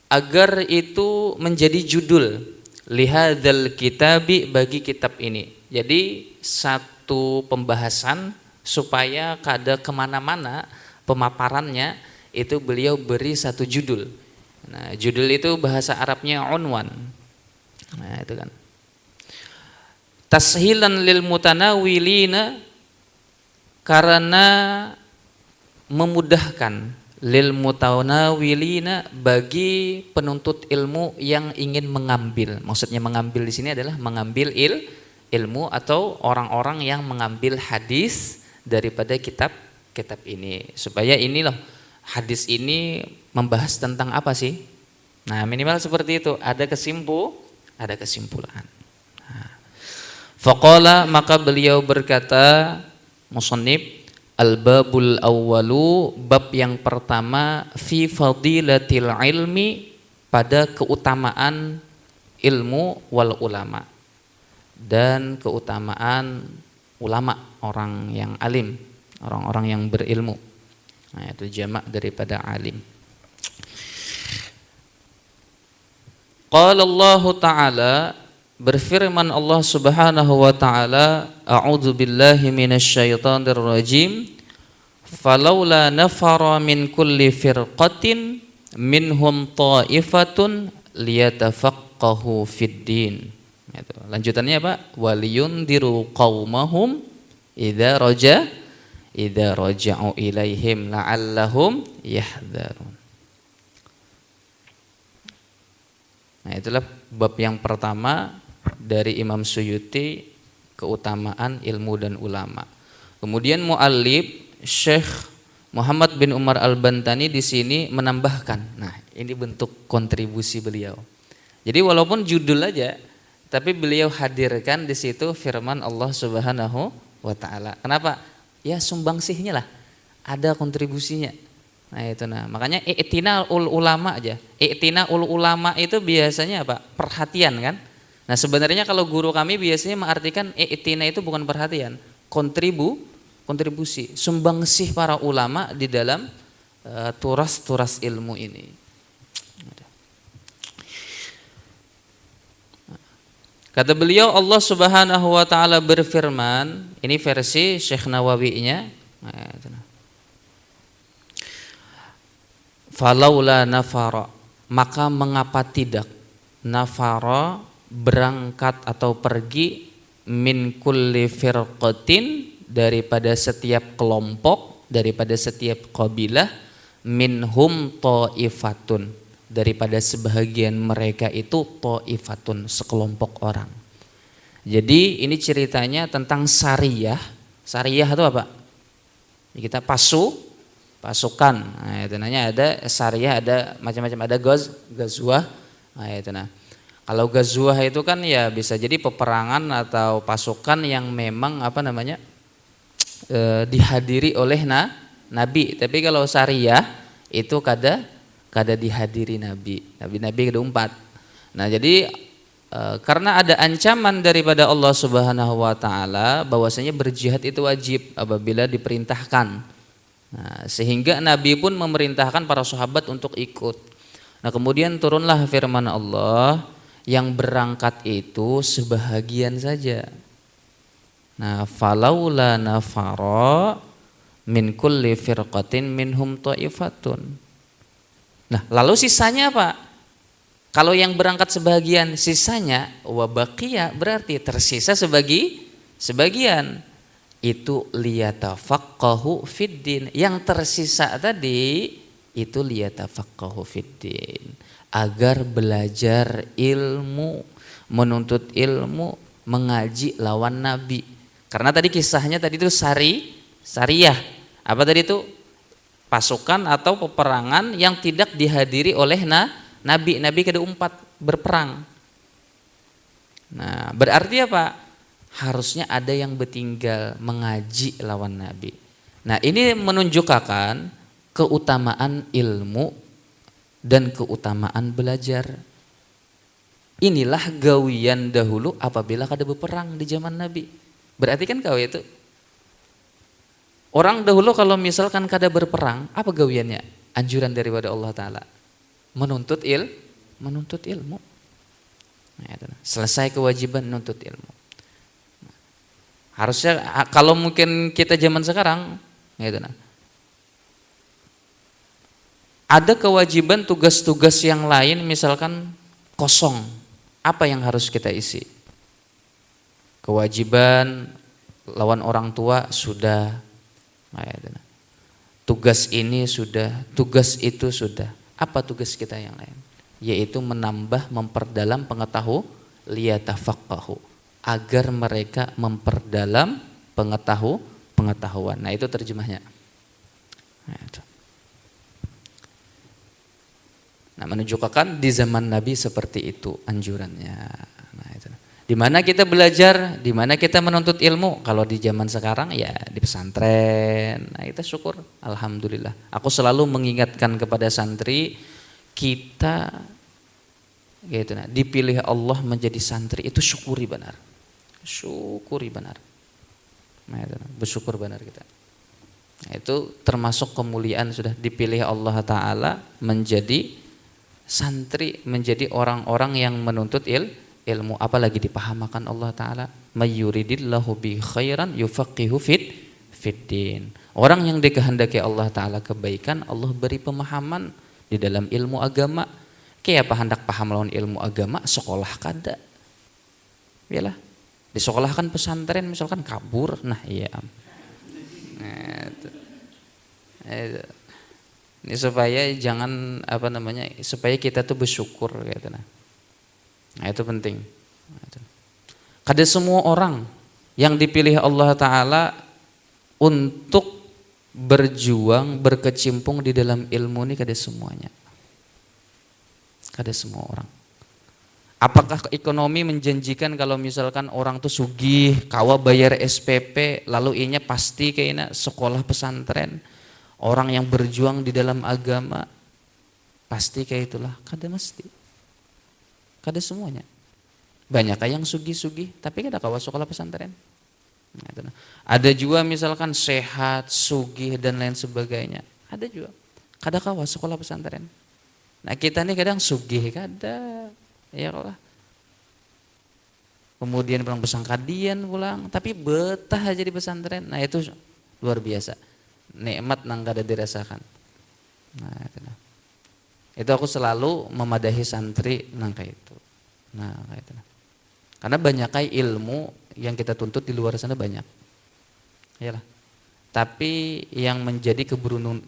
agar itu menjadi judul. Lihadzal kitabi, bagi kitab ini. Jadi satu pembahasan supaya kada kemana-mana pemaparannya, itu beliau beri satu judul. Nah, judul itu bahasa Arabnya unwan. Nah, itu kan. Tashilan lil mutanawilina, karena memudahkan, lil mutanawilina, bagi penuntut ilmu yang ingin mengambil. Maksudnya mengambil di sini adalah mengambil ilmu atau orang-orang yang mengambil hadis daripada kitab ini. Supaya ini loh, hadis ini membahas tentang apa sih? Nah, minimal seperti itu, ada kesimpulan. Nah, faqala, maka beliau berkata, musannif, al-babul awwalu, bab yang pertama, fi fadilatil ilmi, pada keutamaan ilmu wal ulama, dan keutamaan ulama, orang yang alim, orang-orang yang berilmu. Nah, itu jamak daripada alim. Qala Allah Ta'ala, berfirman Allah Subhanahu wa taala, a'udzu billahi minasyaitonir rajim, falaula nafara min kulli firqatin minhum ta'ifatun liyatafaqahu fid din. Itu. Lanjutannya apa? Waliyundiru qaumahum idza raja'u ilaihim la'allahum yahdharun. Nah, itulah bab yang pertama dari Imam Suyuti, keutamaan ilmu dan ulama. Kemudian muallif Syekh Muhammad bin Umar Al-Bantani di sini menambahkan. Nah, ini bentuk kontribusi beliau. Jadi walaupun judul aja, tapi beliau hadirkan di situ firman Allah Subhanahu wa taala. Kenapa? Ya sumbangsihnya lah, ada kontribusinya. Nah itu, nah makanya i'tina ul ulama aja. I'tina ul ulama itu biasanya apa? Perhatian kan? Nah sebenarnya kalau guru kami biasanya mengartikan i'tina itu bukan perhatian, kontribusi, sumbangsih para ulama di dalam turas-turas ilmu ini. Kata beliau, Allah Subhanahu wa taala berfirman, ini versi Syekh Nawawi-nya. Nah, itu. Falaula nafara, maka mengapa tidak, nafara berangkat atau pergi, min kulli firqatin daripada setiap kelompok, daripada setiap kabilah, minhum ta'ifatun, daripada sebahagian mereka itu ta'ifatun, sekelompok orang. Jadi ini ceritanya tentang sariyah. Sariyah itu apa? Kita pasukan. Nah, itu namanya ada sariyah, ada macam-macam, ada ghazwah. Nah, itu nah. Kalau ghazwah itu kan ya bisa jadi peperangan atau pasukan yang memang apa namanya? Dihadiri oleh nabi. Tapi kalau sariyah itu kada dihadiri nabi ada 4. Nah, jadi karena ada ancaman daripada Allah Subhanahu wa taala bahwasanya berjihad itu wajib apabila diperintahkan. Nah, sehingga Nabi pun memerintahkan para sahabat untuk ikut. Nah, kemudian turunlah firman Allah, yang berangkat itu sebahagian saja. Nah, falaula nafara min kulli firqatin minhum ta'ifatun. Nah, lalu sisanya apa? Kalau yang berangkat sebagian, sisanya wa baqiya, berarti tersisa sebagian. Itu liyatafaqahu fiddin. Yang tersisa tadi itu liyatafaqahu fiddin, agar belajar ilmu, menuntut ilmu, mengaji lawan nabi. Karena tadi kisahnya tadi itu sariyah. Apa tadi itu? Pasukan atau peperangan yang tidak dihadiri oleh nabi ke-4 berperang. Nah, berarti apa? Harusnya ada yang bertinggal mengaji lawan nabi. Nah, ini menunjukkan keutamaan ilmu dan keutamaan belajar. Inilah gawian dahulu apabila kada berperang di zaman nabi. Berarti kan gawe itu orang dahulu kalau misalkan kada berperang, apa gawiannya? Anjuran daripada Allah Ta'ala, menuntut ilmu. Nah, selesai kewajiban menuntut ilmu. Harusnya kalau mungkin kita zaman sekarang, gitu nah, ada kewajiban tugas-tugas yang lain misalkan kosong, apa yang harus kita isi? Kewajiban lawan orang tua sudah, tugas ini sudah, tugas itu sudah. Apa tugas kita yang lain? Yaitu menambah, memperdalam pengetahuan, liyatafaqahu, agar mereka memperdalam pengetahuan. Nah, itu terjemahnya. Nah, itu. Nah, menunjukkan di zaman Nabi seperti itu anjurannya. Nah, itu. Di mana kita belajar, di mana kita menuntut ilmu. Kalau di zaman sekarang ya di pesantren. Nah, kita syukur, alhamdulillah. Aku selalu mengingatkan kepada santri, kita gitu, nah, dipilih Allah menjadi santri itu syukuri benar. Syukuri benar. Nah, itu, bersyukur benar kita. Nah, itu termasuk kemuliaan, sudah dipilih Allah Ta'ala menjadi santri, menjadi orang-orang yang menuntut ilmu, apalagi dipahamakan Allah Ta'ala. Mayyuridillahu bi khairan yufaqihu fiddin. Orang yang dikehendaki Allah Ta'ala kebaikan, Allah beri pemahaman di dalam ilmu agama. Kayak apa hendak paham lawan ilmu agama, sekolah kada. Yalah, disekolahkan pesantren misalkan kabur, nah iya. Nah, itu. Ini supaya jangan supaya kita tuh bersyukur gitu. Nah, itu penting. Kada semua orang yang dipilih Allah Ta'ala untuk berjuang, berkecimpung di dalam ilmu ini, kada semuanya. Kada semua orang. Apakah ekonomi menjanjikan kalau misalkan orang tuh sugih, kawa bayar SPP, lalu inya pasti kayaknya sekolah pesantren, orang yang berjuang di dalam agama, pasti kayak itulah? Kada mesti. Kada semuanya. Banyak yang sugih-sugih, tapi kada kawa sekolah pesantren. Nah, ada juga misalkan sehat, sugih dan lain sebagainya. Ada juga. Kada kawa sekolah pesantren. Nah, kita nih kadang sugih kada. Ya Allah. Kemudian pulang pesangkadian pulang, tapi betah aja di pesantren. Nah, itu luar biasa. Nikmat nang kada dirasakan. Nah, itu aku selalu memadahi santri nang kayak itu. Nah, kayak itu. Karena banyak kayak ilmu yang kita tuntut di luar sana banyak. Iyalah. Tapi yang menjadi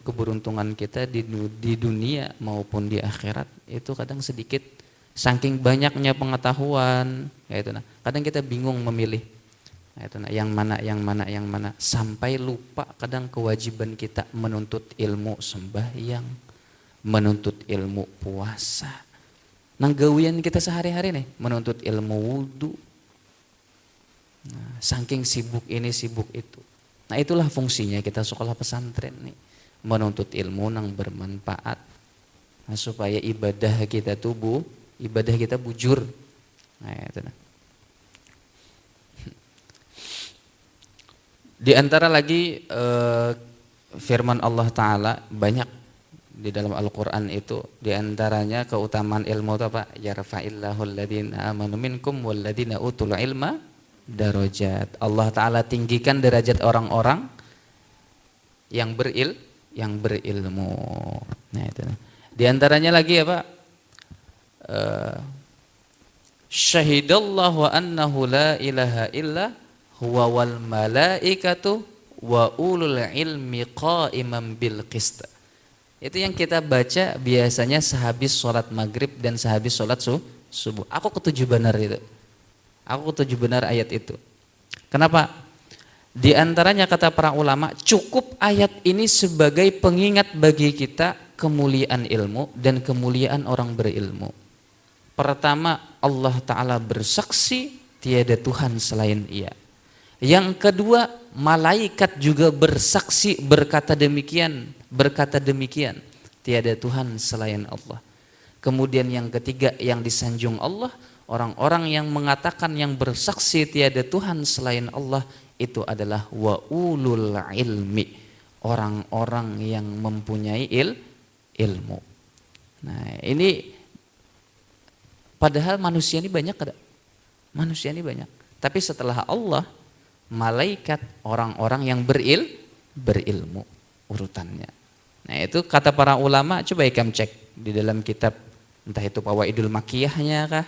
keberuntungan kita di dunia maupun di akhirat itu kadang sedikit, saking banyaknya pengetahuan, kayak itu. Nah, kadang kita bingung memilih, kayak itu. Nah, yang mana, sampai lupa kadang kewajiban kita menuntut ilmu sembahyang, menuntut ilmu puasa. Nang gawian kita sehari-hari nih, menuntut ilmu wudu. Nah, saking sibuk ini sibuk itu. Nah, itulah fungsinya kita sekolah pesantren nih, menuntut ilmu yang bermanfaat, nah, supaya ibadah kita bujur. Nah, itu. Di antara lagi firman Allah Ta'ala banyak di dalam Al-Quran itu, di antaranya keutamaan ilmu itu apa? Yarfa'illahu alladhina amanu minkum walladhina utul ilma darajat. Allah Ta'ala tinggikan derajat orang-orang yang berilmu. Nah, itu. Di antaranya lagi apa? Syahidallahu annahu la ilaha illa huwa wal malaikatu wa ulul ilmi qa'iman bil qist. Itu yang kita baca biasanya sehabis sholat maghrib dan sehabis sholat subuh. Aku ketujuh benar itu. Aku ketujuh benar ayat itu. Kenapa? Di antaranya kata para ulama, cukup ayat ini sebagai pengingat bagi kita kemuliaan ilmu dan kemuliaan orang berilmu. Pertama, Allah Ta'ala bersaksi tiada Tuhan selain Ia. Yang kedua, malaikat juga bersaksi berkata demikian, tiada Tuhan selain Allah. Kemudian yang ketiga yang disanjung Allah, orang-orang yang mengatakan, yang bersaksi tiada Tuhan selain Allah itu adalah wa ulul ilmi, orang-orang yang mempunyai ilmu. Nah, ini padahal manusia ini banyak kada? Manusia ini banyak. Tapi setelah Allah, malaikat, orang-orang yang berilmu urutannya. Nah, itu kata para ulama, coba ikam cek di dalam kitab, entah itu Fawaidul Makiyahnya kah.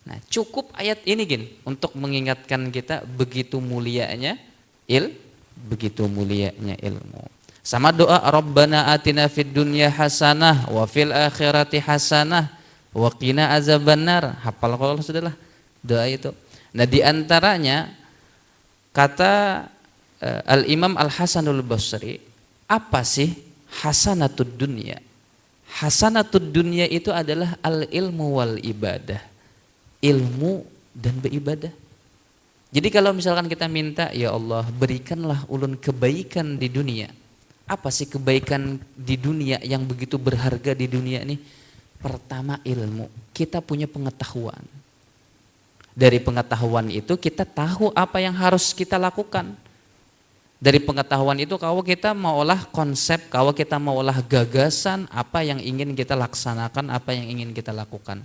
Nah, cukup ayat ini gin untuk mengingatkan kita begitu mulianya ilmu. Sama doa Rabbana atina fid dunya hasanah wa fil akhirati hasanah wa qina azabannar. Hafal kalau sudahlah doa itu. Nah, di antaranya kata Al-Imam Al-Hasanul Basri, apa sih hasanatud dunya? Hasanatud dunya itu adalah al-ilmu wal ibadah. Ilmu dan beribadah. Jadi kalau misalkan kita minta, ya Allah berikanlah ulun kebaikan di dunia. Apa sih kebaikan di dunia yang begitu berharga di dunia ini? Pertama ilmu, kita punya pengetahuan. Dari pengetahuan itu kita tahu apa yang harus kita lakukan. Dari pengetahuan itu kalau kita mau olah konsep, kalau kita mau olah gagasan, apa yang ingin kita laksanakan, apa yang ingin kita lakukan.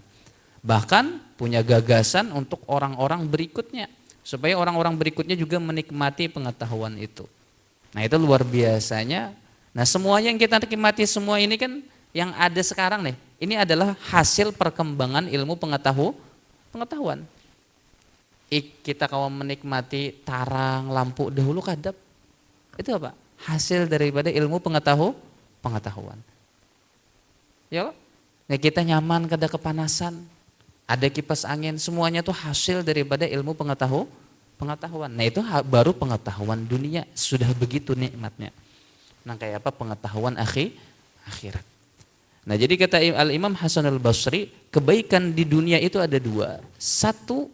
Bahkan punya gagasan untuk orang-orang berikutnya, supaya orang-orang berikutnya juga menikmati pengetahuan itu. Nah itu luar biasanya. Nah semua yang kita nikmati semua ini kan yang ada sekarang nih, ini adalah hasil perkembangan ilmu pengetahuan. Kita kalau menikmati tarang, lampu dahulu kadap, itu apa? Hasil daripada ilmu pengetahuan. Ya, nah kita nyaman kada kepanasan, ada kipas angin, semuanya tuh hasil daripada ilmu pengetahuan. Nah itu baru pengetahuan dunia, sudah begitu nikmatnya. Nah kayak apa pengetahuan akhirat. Nah jadi kata Al-Imam Hasanul Basri, kebaikan di dunia itu ada dua. Satu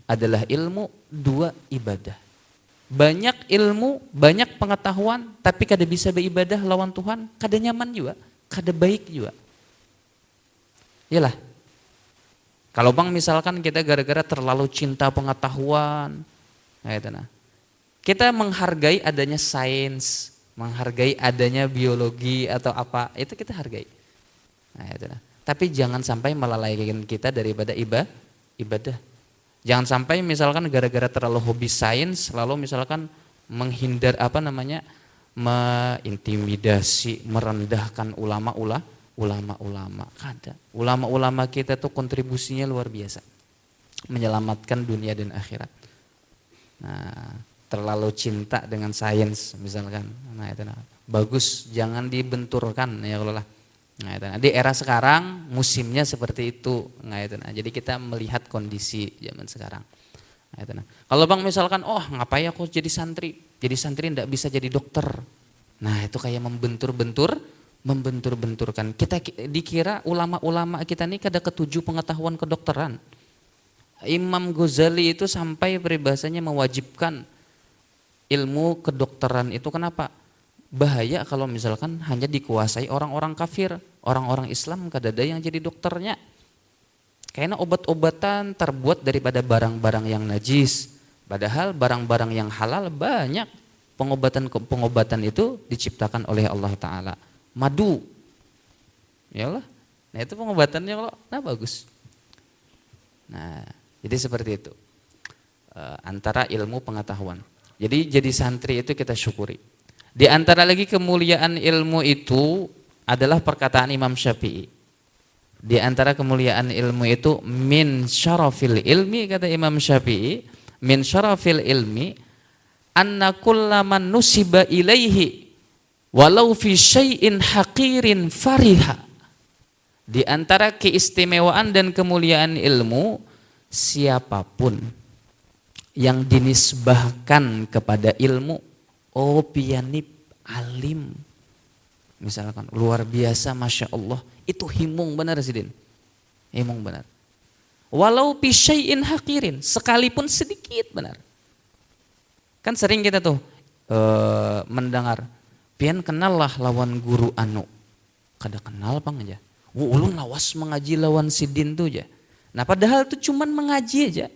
adalah ilmu, dua ibadah. Banyak ilmu, banyak pengetahuan, tapi kada bisa beribadah lawan Tuhan, kada nyaman juga, kada baik juga. Iyalah. Kalau bang misalkan kita gara-gara terlalu cinta pengetahuan, kita menghargai adanya sains, menghargai adanya biologi atau apa, itu kita hargai. Tapi jangan sampai melalaikan kita daripada ibadah. Jangan sampai misalkan gara-gara terlalu hobi sains, lalu misalkan menghindar mengintimidasi, merendahkan ulama-ulama. Kada. Ulama-ulama kita tuh kontribusinya luar biasa, menyelamatkan dunia dan akhirat. Nah, terlalu cinta dengan sains misalkan, nah itu bagus, jangan dibenturkan ya Allah. Nah, itu, di era sekarang musimnya seperti itu. Nah, itu, jadi kita melihat kondisi zaman sekarang. Nah, itu, kalau bang misalkan, oh ngapain aku jadi santri? Jadi santri ndak bisa jadi dokter. Nah itu kayak membenturkan. Kita dikira ulama-ulama kita nih kada ketujuh pengetahuan kedokteran. Imam Ghazali itu sampai peribahasanya mewajibkan ilmu kedokteran itu. Kenapa? Bahaya kalau misalkan hanya dikuasai orang-orang kafir, orang-orang Islam kada ada yang jadi dokternya. Karena obat-obatan terbuat daripada barang-barang yang najis, padahal barang-barang yang halal banyak. Pengobatan itu diciptakan oleh Allah Ta'ala. Madu, ya Allah, nah itu pengobatannya kalau bagus. Nah jadi seperti itu antara ilmu pengetahuan. Jadi santri itu kita syukuri. Di antara lagi kemuliaan ilmu itu adalah perkataan Imam Syafi'i. Di antara kemuliaan ilmu itu min syarafil ilmi, kata Imam Syafi'i, min syarafil ilmi anna kullaman nusiba ilaihi walau fi syai'in haqirin fariha. Di antara keistimewaan dan kemuliaan ilmu, siapapun yang dinisbahkan kepada ilmu, oh pianip alim, misalkan luar biasa, masya Allah, itu himung benar Sidin, himung benar. Walau fi syai'in haqirin, sekalipun sedikit benar. Kan sering kita tuh mendengar, pian kenal lah lawan guru anu, kada kenal bang aja. Ulun lawas mengaji lawan Sidin tuh aja. Nah padahal tuh cuman mengaji aja,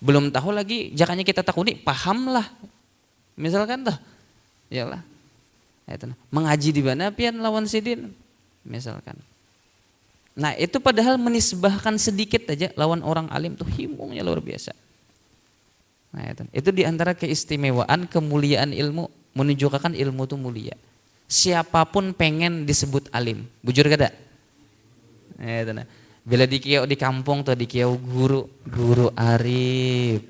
belum tahu lagi jakanya kita takuni, paham lah. Misalkan tuh, iyalah, mengaji di mana pian lawan Sidin, misalkan. Nah itu padahal menisbahkan sedikit aja lawan orang alim tuh himungnya luar biasa. Nah itu diantara keistimewaan kemuliaan ilmu, menunjukkan ilmu itu mulia. Siapapun pengen disebut alim, bujur kada? Nah, bila di kampung tuh di kiau guru Arif,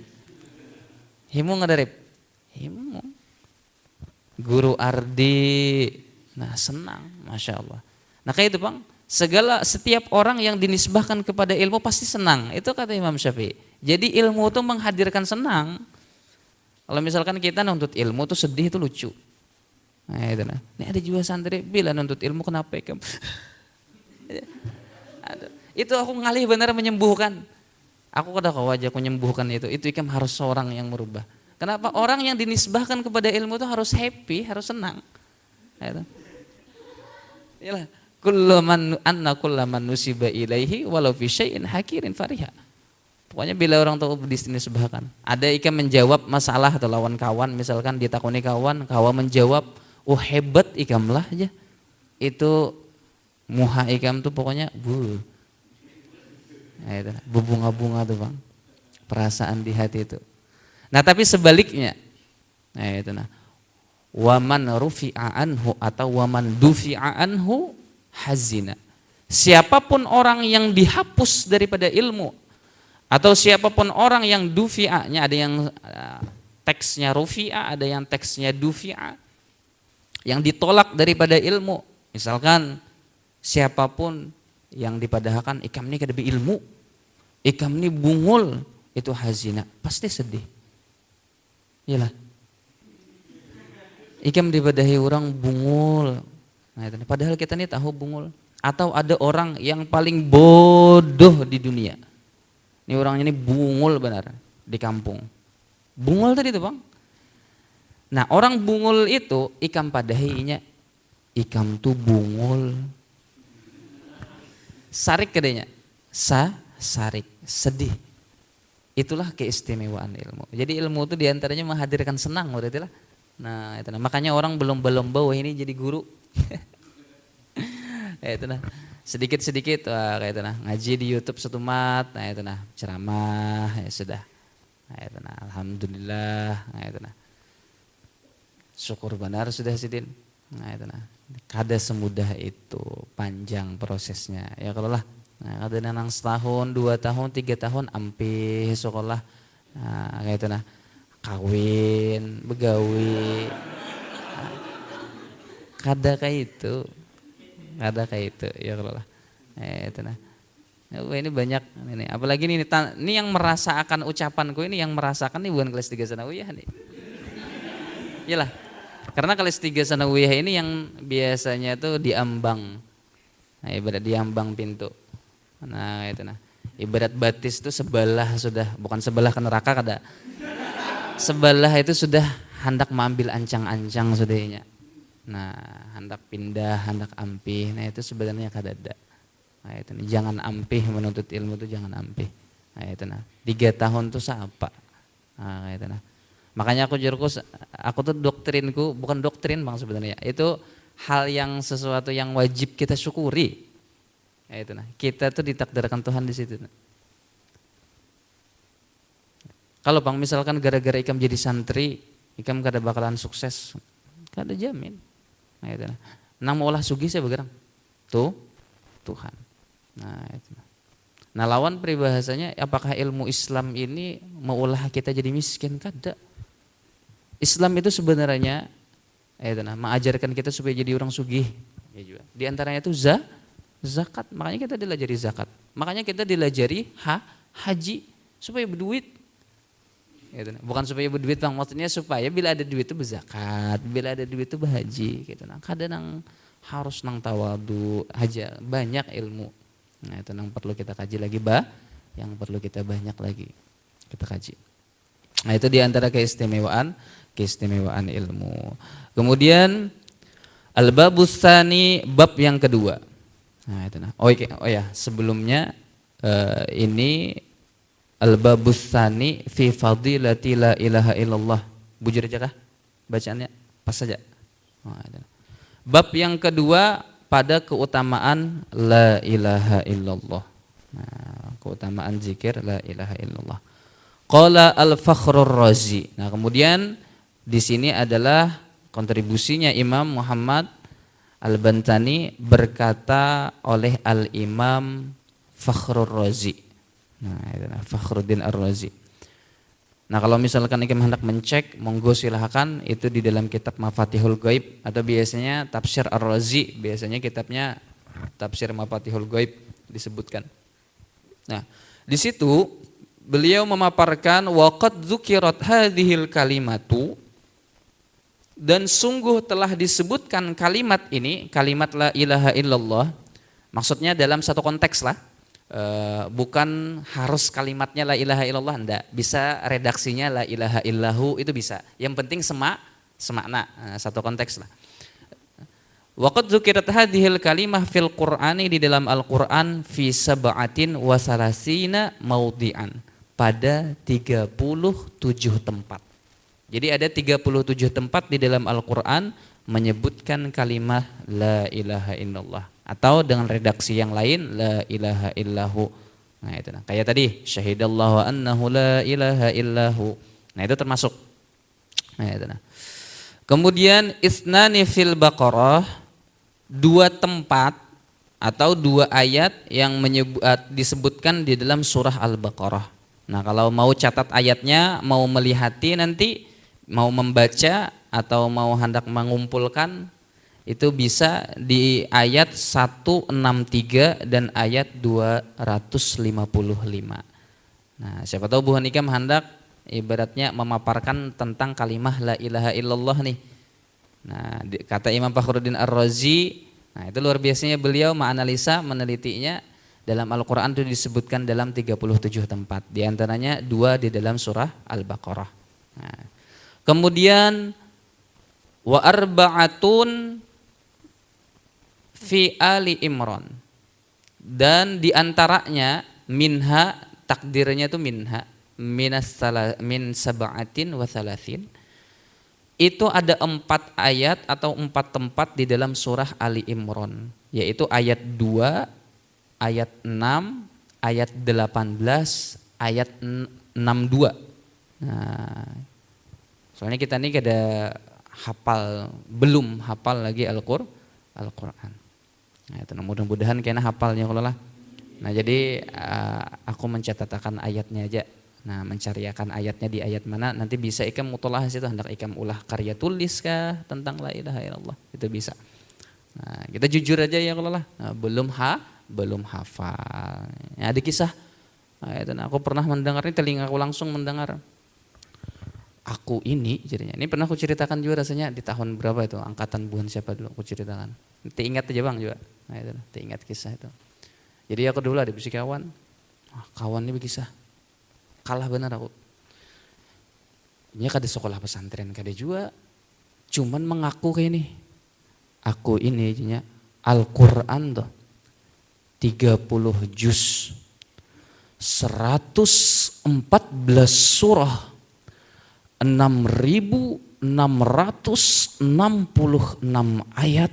himung ada Arif, himung. Guru Ardi, nah senang, masya Allah. Nah kayak itu bang, setiap orang yang dinisbahkan kepada ilmu pasti senang, itu kata Imam Syafi'i. Jadi ilmu itu menghadirkan senang. Kalau misalkan kita nuntut ilmu tuh sedih itu lucu. Nah, itu nah. Ini ada juga santri bila nuntut ilmu kenapa ikam? Itu aku ngalih benar menyembuhkan. Aku kada kau aja aku menyembuhkan itu. Itu ikam harus seorang yang merubah. Kenapa? Orang yang dinisbahkan kepada ilmu itu harus happy, harus senang. Itu. Yalah. Kullaman nusiba ilaihi walau fi syai'in hakirin fariha. Pokoknya bila orang tahu dinisbahkan. Ada ikam menjawab masalah atau lawan kawan, misalkan ditakoni kawan menjawab, "Oh hebat ikam lah aja." Itu muha ikam tuh pokoknya nah, itu, berbunga-bunga tuh Bang. Perasaan di hati itu. Nah, tapi sebaliknya. Nah, itu nah. Waman rufi'a anhu atau waman dufi'a anhu hazina. Siapapun orang yang dihapus daripada ilmu atau siapapun orang yang dufi'anya, ada yang teksnya rufi'a, ada yang teksnya dufi'a, yang ditolak daripada ilmu. Misalkan siapapun yang dipadahkan ikam ini kada ilmu, ikam ini bungul, itu hazina, pasti sedih. Iyalah. Ikam dipadahi orang bungul. Nah, itu. Padahal kita ini tahu bungul. Atau ada orang yang paling bodoh di dunia. Ini orangnya ini bungul benar di kampung. Bungul tadi itu Bang. Nah, orang bungul itu ikam padahinya, ikam tuh bungul. Sarik kedenya. Sarik, sedih. Itulah keistimewaan ilmu. Jadi ilmu itu diantaranya menghadirkan senang, berarti lah. Nah, itu nah. Makanya orang belum wah ini jadi guru. Itu nah. Sedikit-sedikit kayak itu nah, ngaji di YouTube satu mat, nah itu nah, ceramah ya sudah. Nah, itu nah, alhamdulillah, nah itu nah. Syukur benar sudah sidin. Nah, itu nah. Kada semudah itu, panjang prosesnya. Ya kalau lah, nah, kada nang setahun, 2 tahun, 3 tahun ampih sekolah. Nah, kayak itu nah. Kawin, begawi. Nah, kada kayak itu. Ada kayak itu ya kalau lah itu nah ini banyak ini apalagi ini yang merasakan ucapanku ini yang merasakan nih bukan kelas 3 sanawiyah nih iyalah karena kelas 3 sanawiyah ini yang biasanya tuh diambang nah, ibarat diambang pintu nah itu nah ibarat batis tuh sebelah sudah bukan sebelah ke neraka kada sebelah itu sudah hendak mengambil ancang-ancang sudahnya. Nah, hendak pindah, hendak ampih. Nah, itu sebenarnya kadada. Nah, itu nih, jangan ampih menuntut ilmu itu jangan ampih. Nah, itu nah. 3 tahun tuh apa? Nah, itu nah. Makanya aku tuh doktrinku bukan doktrin Bang sebenarnya. Itu hal yang sesuatu yang wajib kita syukuri. Nah, itu nah. Kita tuh ditakdirkan Tuhan di situ. Nah. Kalau Bang misalkan gara-gara ikam jadi santri, ikam kada bakalan sukses. Kada jamin. Nah, itu. Nang mau olah sugi saya bergerak. Tuh Tuhan. Nah, itu. Nah, lawan peribahasanya apakah ilmu Islam ini maulah kita jadi miskin? Kada. Islam itu sebenarnya itu nah, mengajarkan kita supaya jadi orang sugih. Ya juga. Di antaranya itu zakat. Makanya kita dilajari zakat. Makanya kita dilajari haji supaya berduit. Gitu. Bukan supaya berduit Bang, maksudnya supaya bila ada duit itu berzakat, bila ada duit itu berhaji gitu. Nah, kadang harus nang tawadu aja banyak ilmu. Nah, itu nang perlu kita kaji lagi yang perlu kita banyak lagi kita kaji. Nah, itu diantara keistimewaan ilmu. Kemudian al-babus tsani, bab yang kedua. Nah, itu nah. Oh ya, sebelumnya ini al-babus tsani fi fadilati la ilaha illallah. Bujur aja kah bacaannya? Pas saja. Oh, bab yang kedua pada keutamaan la ilaha illallah. Nah, keutamaan zikir la ilaha illallah. Qala al-Fakhrur Razi. Nah, kemudian di sini adalah kontribusinya Imam Muhammad Al-Bantani berkata oleh Al-Imam Fakhrur Razi. Nah, itu Fakhruddin Ar-Razi. Nah, kalau misalkan ikam hendak mencek, monggo silahkan itu di dalam kitab Mafatihul Ghaib atau biasanya Tafsir Ar-Razi, biasanya kitabnya Tafsir Mafatihul Ghaib disebutkan. Nah, di situ beliau memaparkan waqad dzukirat hadhil kalimatu, dan sungguh telah disebutkan kalimat ini, kalimat la ilaha illallah. Maksudnya dalam satu konteks lah, bukan harus kalimatnya la ilaha illallah, enggak. Bisa redaksinya la ilaha illahu, itu bisa. Yang penting semakna, satu konteks lah. Waqad dzukirat hadhil kalimah fil Qur'ani, di dalam Al-Qur'an, fi sab'atin wa salasina maudhi'an, pada 37 tempat. Jadi ada 37 tempat di dalam Al-Qur'an menyebutkan kalimat la ilaha illallah, atau dengan redaksi yang lain la ilaha illahu. Nah itu nah. Kayak tadi syahidallahu annahu la ilaha illahu. Nah itu termasuk. Nah itu nah. Kemudian isnani fil Baqarah, 2 tempat atau 2 ayat yang disebutkan di dalam surah Al-Baqarah. Nah kalau mau catat ayatnya, mau melihati nanti, mau membaca atau mau hendak mengumpulkan, itu bisa di ayat 163 dan ayat 255. Nah siapa tahu Bu Hanikam hendak ibaratnya memaparkan tentang kalimah la ilaha illallah nih. Nah, kata Imam Fakhruddin Ar-Razi, nah itu luar biasanya beliau menganalisa, menelitinya, dalam Al-Qur'an itu disebutkan dalam 37 tempat, di antaranya 2 di dalam surah Al-Baqarah. Nah, kemudian wa arba'atun fi Ali Imran, dan di antaranya minha, takdirnya itu minha, min sab'atin wa thalathin, itu ada 4 ayat atau 4 tempat di dalam surah Ali Imran, yaitu ayat 2, ayat 6, ayat 18, ayat 62. Nah, soalnya kita nih ada belum hafal lagi Al-Qur'an. Nah, itu mudah-mudahan kayaknya hafalnya kalau lah. Nah, jadi aku mencatatkan ayatnya aja. Nah, mencariakan ayatnya di ayat mana, nanti bisa ikam mutolahah situ, hendak ikam ulah karya tulis kah tentang la ilaha illallah, itu bisa. Nah, kita jujur aja ya kalau lah, nah, belum hafal. Ya, ada kisah. Nah, aku pernah mendengar, ini telingaku langsung mendengar. Aku ini jadinya, ini pernah aku ceritakan juga rasanya di tahun berapa itu, angkatan bulan siapa dulu aku ceritakan. Nanti ingat aja Bang juga. Nah, itu, nanti ingat kisah itu. Jadi aku dulu ada bisi kawan. Kawan ini berkisah. Kalah benar aku. Ini kada sekolah pesantren kada juga, cuman mengaku kayak ini. Aku ini jadinya Al-Qur'an tuh 30 juz, 114 surah, 6.666 ayat.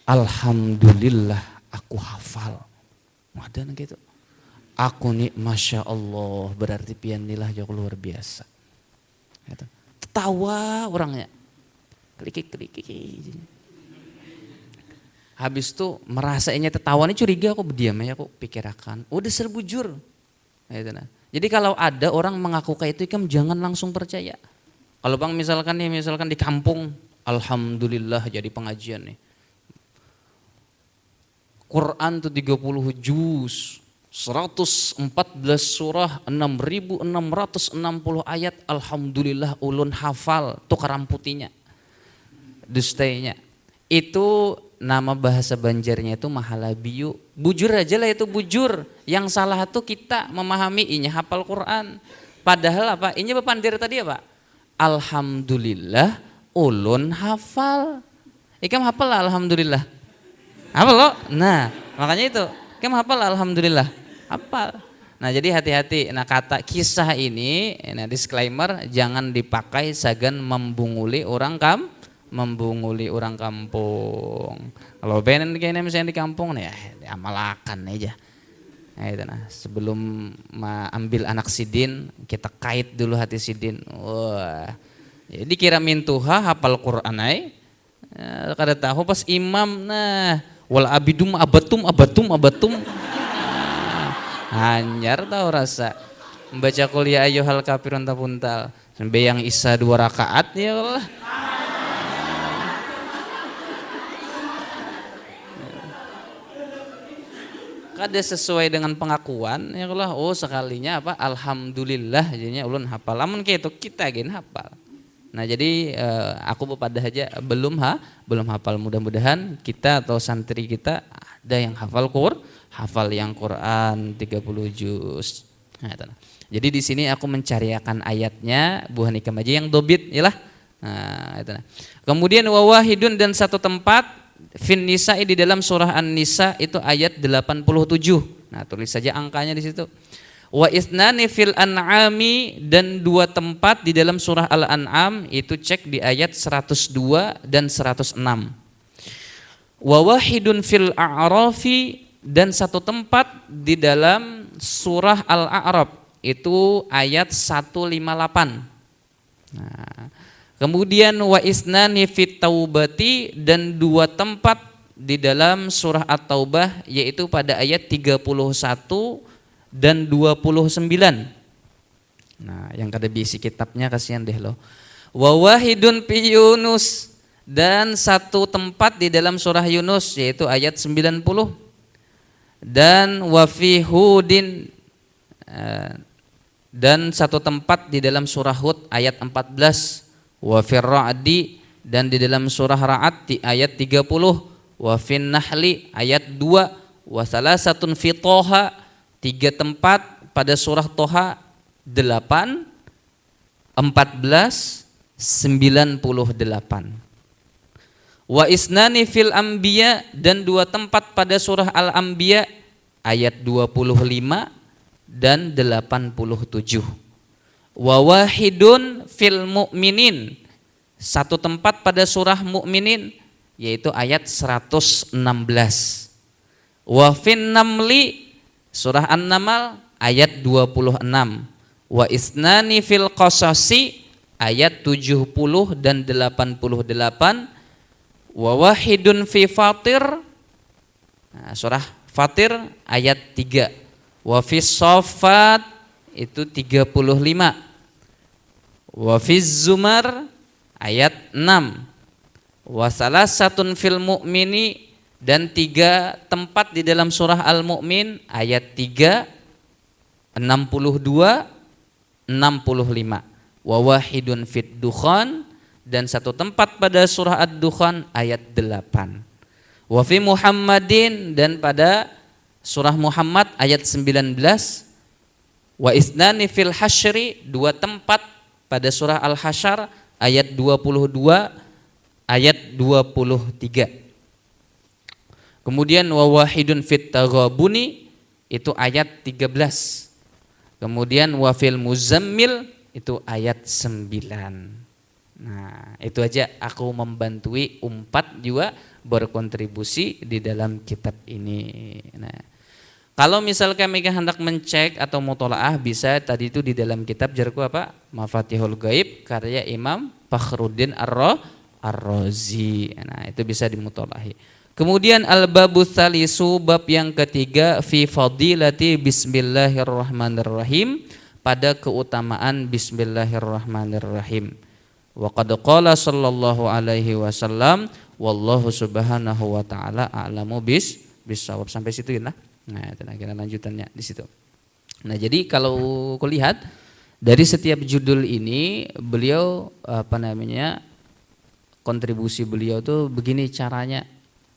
Alhamdulillah aku hafal. Ada gitu. Aku nih Masya Allah, berarti pianilah jauh luar biasa. Gitu. Tertawa orangnya. Klik. Habis itu merasainya tertawa ini curiga, aku berdiam ya, aku pikirkan. Udah serbujur. Gitu nah. Jadi kalau ada orang mengaku kayak itu, kamu jangan langsung percaya. Kalau Bang misalkan di kampung, Alhamdulillah jadi pengajian nih. Quran tuh 30 juz. 114 surah, 6.660 ayat, alhamdulillah ulun hafal, tuh karamputinya, dustainya. Itu nama bahasa Banjarnya itu mahalabiyu. Bujur aja lah itu bujur. Yang salah itu kita memahami inya hafal Quran. Padahal apa? Inya bepandir tadi apa? Alhamdulillah ulun hafal. Ikam hafal lah alhamdulillah. Hafal lo? Nah makanya itu. Kamu hafal alhamdulillah, hafal. Nah jadi hati-hati. Nah kata kisah ini, nah disclaimer, jangan dipakai sagan membunguli orang kampung. Kalau pengen kayaknya misalnya di kampung nih, ya amalakan aja. Nah itu nah, sebelum ambil anak sidin, kita kait dulu hati sidin. Wah, jadi kira mintuha hafal Quran ay, kada tahu pas imam nah. Wal abidum abatum. Hanyar tau rasa membaca kuliah ayyuhal kafirun tapuntal sampai yang isa 2 rakaat ya Allah. kada sesuai dengan pengakuan ya Allah, oh sekalinya apa alhamdulillah jadinya ulun hafal. Lamun kitu kita gen hafal. Nah jadi aku bepada aja belum hafal, mudah-mudahan kita atau santri kita ada yang hafal yang Quran 30 juz. Nah, jadi di sini aku mencariakan ayatnya Bu Hanika Maji yang dobit yalah. Nah, itu. Kemudian wawahidun dan satu tempat fin nisa'i di dalam surah An-Nisa itu ayat 87. Nah, tulis saja angkanya di situ. Wa isnani fil an'ami dan dua tempat di dalam surah Al-An'am itu cek di ayat 102 dan 106. Wa wahidun fil a'rafi dan satu tempat di dalam surah Al-A'raf itu ayat 158. Nah, kemudian wa isnani fit taubati dan dua tempat di dalam surah At-Taubah yaitu pada ayat 31 dan 29. Nah, yang kada bisi kitabnya kasihan deh loh. Wa wahidun fi Yunus dan satu tempat di dalam surah Yunus yaitu ayat 90. Dan wa fi Hudin dan satu tempat di dalam surah Hud ayat 14. Wa fir Ra'di dan di dalam surah Ra'ad di ayat 30, wa fin Nahli ayat 2, wa salasatun fi Toha 3 tempat pada surah Toha 8, 14, 98. Wa isnani fil Anbiya dan 2 tempat pada surah Al-Anbiya ayat 25 dan 87. Wa wahidun fil Mu'minin 1 tempat pada surah Mu'minin yaitu ayat 116. Wa fin Namli surah An-Naml ayat 26. Wa isnani fil Qasasi ayat 70 dan 88. Wa wahidun fi Fatir surah Fatir ayat 3. Wa fi Shaffat itu 35. Wa fi Zumar ayat 6. Wa salasatun fil Mu'mini dan 3 tempat di dalam surah Al-Mu'min ayat 3, 62, 65. Wa wahidun fit Dukhan dan 1 tempat pada surah Ad-Dukhan ayat 8. Wa fi Muhammadin dan pada surah Muhammad ayat 19. Wa isnani fil Hasyri 2 tempat pada surah Al-Hasyr ayat 22, ayat 23. Kemudian wa wahidun fit Taghabuni itu ayat 13. Kemudian wa fil Muzammil itu ayat 9. Nah, itu aja aku membantui umpat juga berkontribusi di dalam kitab ini. Nah, kalau misalkan mereka hendak mencek atau mutolaah bisa tadi itu di dalam kitab jarku apa? Mafatihul Ghaib karya Imam Fakhruddin Ar-Razi. Nah, itu bisa dimutolaahi. Kemudian al-babu tsalisu bab yang ketiga fi fadilati bismillahirrahmanirrahim pada keutamaan bismillahirrahmanirrahim. Wa qad qala sallallahu alaihi wasallam wallahu subhanahu wa ta'ala a'lamu bisawab sampai situ ya. Nah, itu kira lanjutannya di situ. Nah, jadi kalau kulihat dari setiap judul ini beliau kontribusi beliau tuh begini caranya.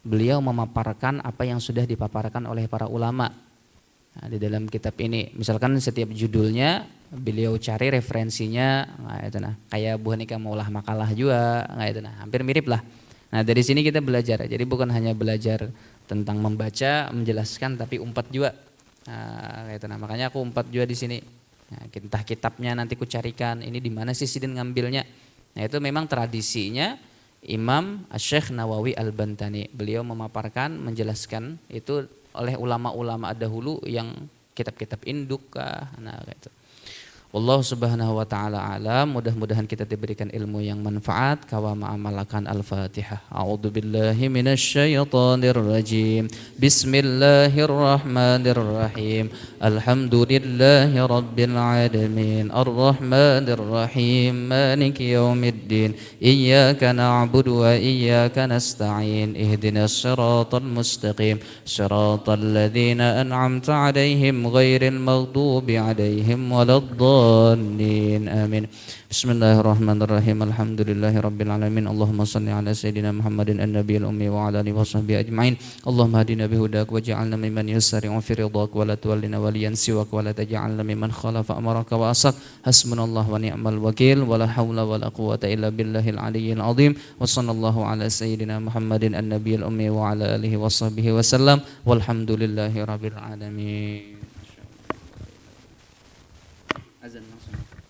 Beliau memaparkan apa yang sudah dipaparkan oleh para ulama. Nah, di dalam kitab ini misalkan setiap judulnya beliau cari referensinya, kayak Bu Hanika Maulah makalah juga, hampir mirip lah. Nah, dari sini kita belajar. Jadi bukan hanya belajar tentang membaca, menjelaskan, tapi umpat juga. Makanya aku umpat juga di sini. Nah, entah kitabnya nanti ku carikan ini di mana sih Sidin ngambilnya. Nah, itu memang tradisinya Imam Syekh Nawawi Al-Bantani. Beliau memaparkan, menjelaskan itu oleh ulama-ulama dahulu yang kitab-kitab induk kah. Nah, gitu. Wallahu subhanahu wa ta'ala alam. Mudah-mudahan kita diberikan ilmu yang manfaat. Kawa ma'amalakan al-fatihah. A'udhu billahi minasyaitanir rajim. Bismillahirrahmanirrahim. Alhamdulillahi rabbil alamin. Ar-rahmanir rahim. Maliki yaumiddin. Iyyaka na'budu wa iyyaka nasta'in. Ihdinas siratal mustaqim. Siratal ladzina an'amta 'alaihim ghairil maghdubi 'alaihim waladdallin. Amin. Bismillahirrahmanirrahim. Alhamdulillahi rabbil alamin. Allahumma salli ala sayyidina Muhammadin an-nabiyil ummi wa ala alihi washabbihi ajmain. Allahumma hadina bihudak waj'alna mimman yusari'u fi ridhak wa la tuwallina waliyan siwak wa la taj'alna mimman khalafa amaraka wa asak. Hasbunallahu wa ni'mal wakil wa la hawla wa la quwwata illa billahil aliyyil azim. Wa sallallahu ala sayyidina Muhammadin an-nabiyil ummi wa ala alihi washabbihi wasallam. Walhamdulillahi rabbil alamin. Azan langsung.